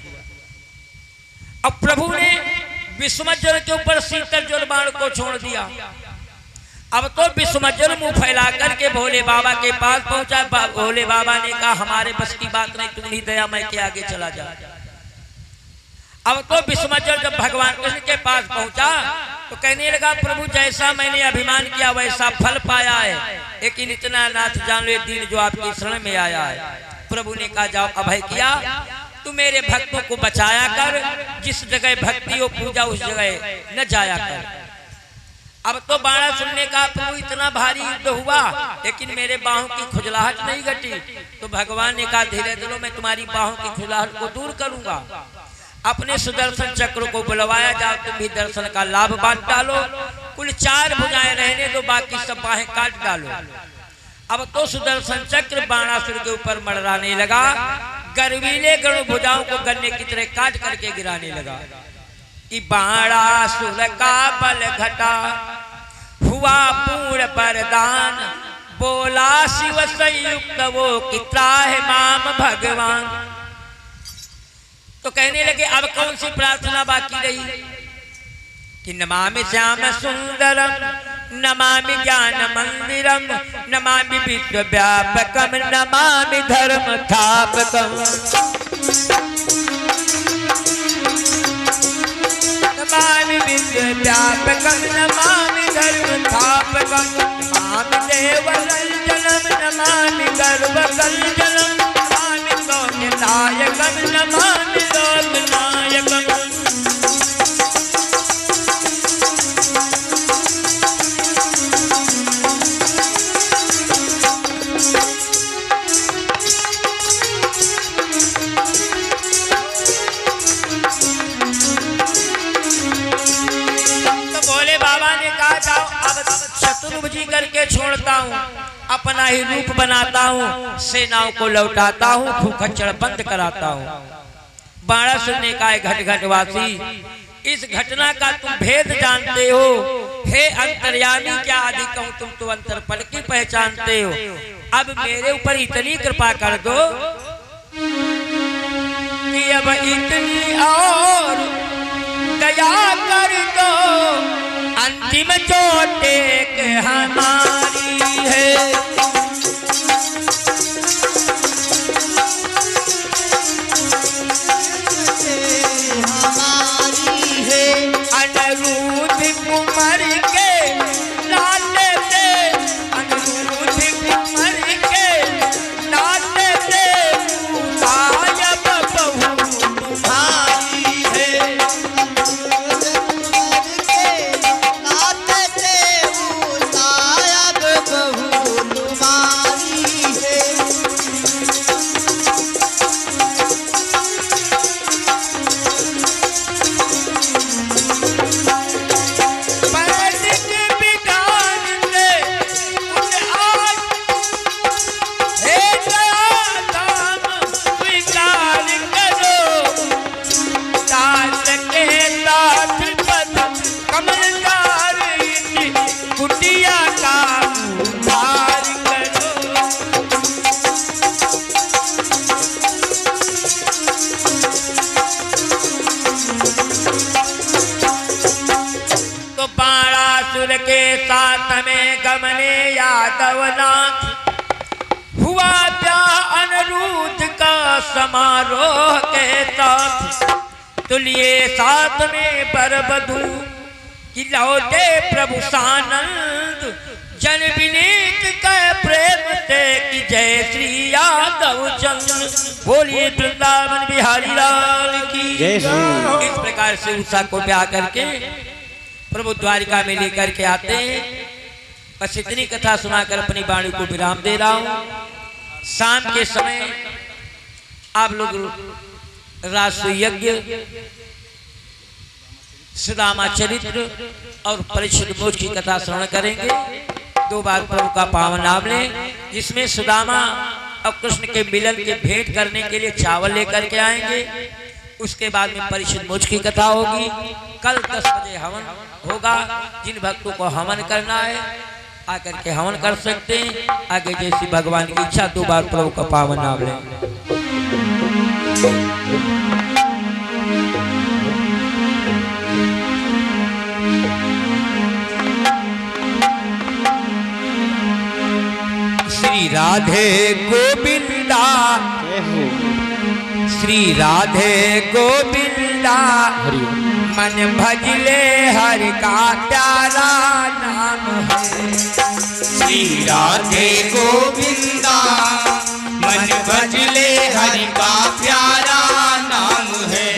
अब प्रभु ने विष्णुज्वल के ऊपर शीतल ज्वल बाण को छोड़ दिया। अब तो विष्णुज्वल मुंह फैला करके भोले बाबा के पास पहुंचा। भोले बाबा ने कहा हमारे बस की बात नहीं, तुम्हारी दया मैं के आगे चला जा। अब तो विष्णुज्वल जब भगवान कृष्ण के पास पहुंचा तो कहने लगा प्रभु जैसा मैंने अभिमान किया वैसा फल पाया है, लेकिन इतना नाथ जान लो दीन जो आपकी शरण में आया है। प्रभु ने कहा जाओ अभय किया, तू मेरे भक्तों को बचाया कर, जिस जगह भक्ति हो पूजा उस जगह न जाया कर। अब तो बाणा सुनने का प्रभु इतना भारी युद्ध हुआ लेकिन मेरे बाहों की खुजलाहट नहीं घटी। तो भगवान ने कहा धीरे धीरे मैं तुम्हारी बाहों की खुजलाहट को दूर करूंगा। अपने सुदर्शन चक्र को बुलवाया, जाओ तुम भी दर्शन का लाभ बांट डालो। कुल 4 भुजाएं रहने दो, बाकी सब बाहें काट डालो। अब तो सुदर्शन चक्र बाणासुर के ऊपर मड़राने लगा, गर्वीले गणु भुजाओं को गन्ने की तरह काट करके गिराने लगा कि बाणासुर का बल घटा हुआ पूर्ण वरदान, बोला शिव संयुक्त वो कि त्राहि माम भगवान। तो कहने लगे अब कौन सी प्रार्थना बाकी रही कि नमामि श्याम सुंदरम, नमामि ज्ञान मंदिरम, नमामि विश्वव्यापकम, नमामि धर्म स्थापकम, नमामि विश्वव्यापकम, नमामि धर्म स्थापकम, नमामि देवकंचनम, नमामि गर्भकंचनम, नमामि सौम्यनायकम, नमामि लोकनायकम। शत्रुभुजी करके छोड़ता हूँ, अपना ही रूप बनाता हूँ, सेनाओं को लौटाता हूँ, खूखच्चड़ बंद कराता हूँ। बाणासुर ने कहा घट घटवासी इस घटना का तुम भेद जानते हो, हे अंतर्यामी क्या आदि कहूँ, तुम तो अंतर पल की पहचानते हो। अब मेरे ऊपर इतनी कृपा कर दो कि अब इतनी और दया कर दो, अंतिम चोट एक हमारी है। हमारी है अनिरुद्ध कुमार के नाते से, अनिरुद्ध कुमार के नाते से सायब बहू तुम्हारी है। के साथ में गमने यादवनाथ हुआ ब्याह अनिरुद्ध का समारोह के साथ। तुलिए साथ में बरबधू कि लौटे प्रभु सानंद, जन विनीत कह बोलिए वृंदावन बिहारी लाल की जय श्री। इस प्रकार से उषा को ब्याह करके प्रभु द्वारिका में लेकर के आते हैं। बस इतनी कथा सुनाकर अपनी वाणी को विराम दे रहा हूं। शाम के समय आप लोग रासु यज्ञ, सुदामा चरित्र और परीक्षित मोक्ष की कथा श्रवण करेंगे। 2 बार प्रभु का पावन नाम लें, जिसमें सुदामा और कृष्ण के मिलन के भेंट करने के लिए चावल लेकर के आएंगे। उसके बाद में परीक्षित मोक्ष की कथा होगी। कल 10 बजे हवन होगा। जिन भक्तों को हवन करना है आकर के हवन कर सकते हैं। आगे जैसी भगवान की इच्छा 2 बार प्रभु का पावन नाम लें। श्री राधे गोविंदा, श्री राधे गोविंदा, मन भजले हरि का प्यारा नाम है। श्री राधे गोविंदा, मन भजले हरि का प्यारा नाम है।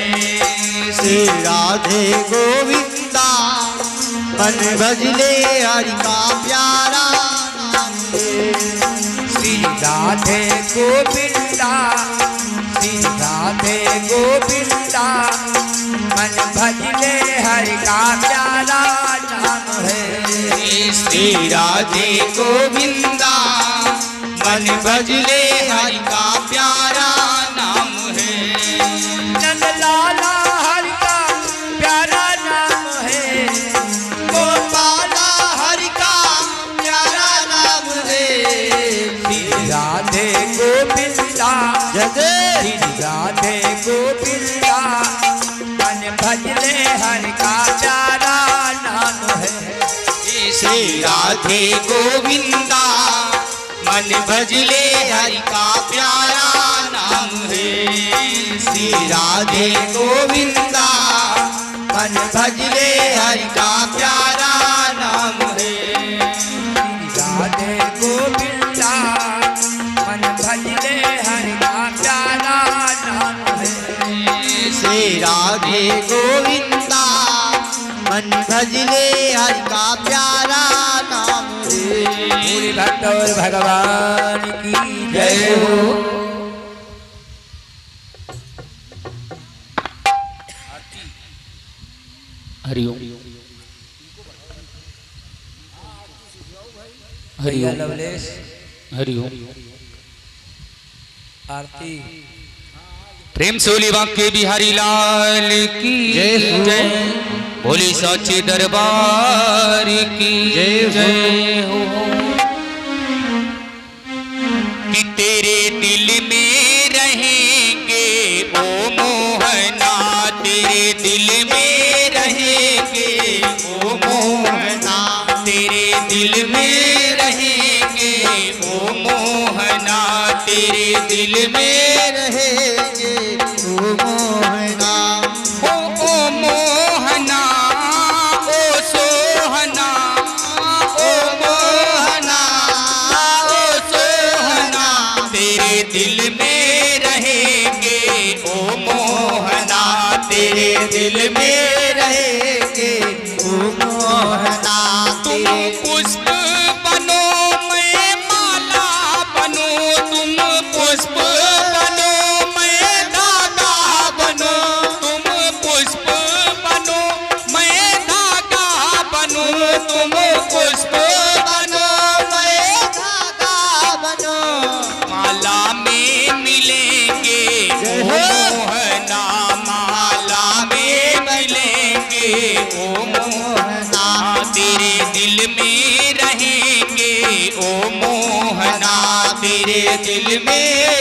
श्री राधे गोविंदा, मन भजले हरि का प्यारा नाम है। श्री राधे गोविंदा, श्री राधे गोविंदा, मन भजले हरि का प्यारा नाम है। श्री राधे गोविंदा, मन भजले हरि का प्यारा नाम है। नंद लाला हरि का प्यारा नाम है। गोपाला हरि का प्यारा नाम है। श्री राधे गोविंदा, जय श्री राधे गोविंदा, मन भजले हरि का प्यारा नाम है। श्री राधे गोविंदा, मन भजले हरि का प्यारा नाम है। श्री राधे गोविंदा, मन भजले हरि का प्यारा नाम है। राधे गोविंदा, मन भजले हरि का प्यारा नाम है। श्री राधे गोविंदा, मन भजले हरि का प्यारा नाम है। पूरी भक्त और भगवान की जय हो। हरिओम भैया लवलेश हरिओम। आरती। प्रेम से बोली बांके बिहारी लाल की जय। बोली साचे दरबार की जय हो। कि तेरे दिल में रहेंगे ओ मोहना, तेरे दिल में रहेंगे ओ मोहना, तेरे दिल में रहेंगे ओ मोहना, तेरे दिल में रहेंगे ओ मोहना। ओ मोहना, ओ सोहना, ओ मोहना, ओ सोहना, तेरे दिल में रहेंगे ओ मोहना, तेरे दिल में रहेंगे ओ मोहना। तुम पुष्प बनो मैं माला बनो, तुम पुष्प बनो मैं धागा बनो, तुम पुष्प बनो मैं धागा बनो, तुम पुष्प बनो मैं धागा बनो। माला में मिलेंगे ओ मोहना, माला में मिलेंगे ओ मोहना, तेरे दिल में रहेंगे ओ मोहना, तेरे दिल में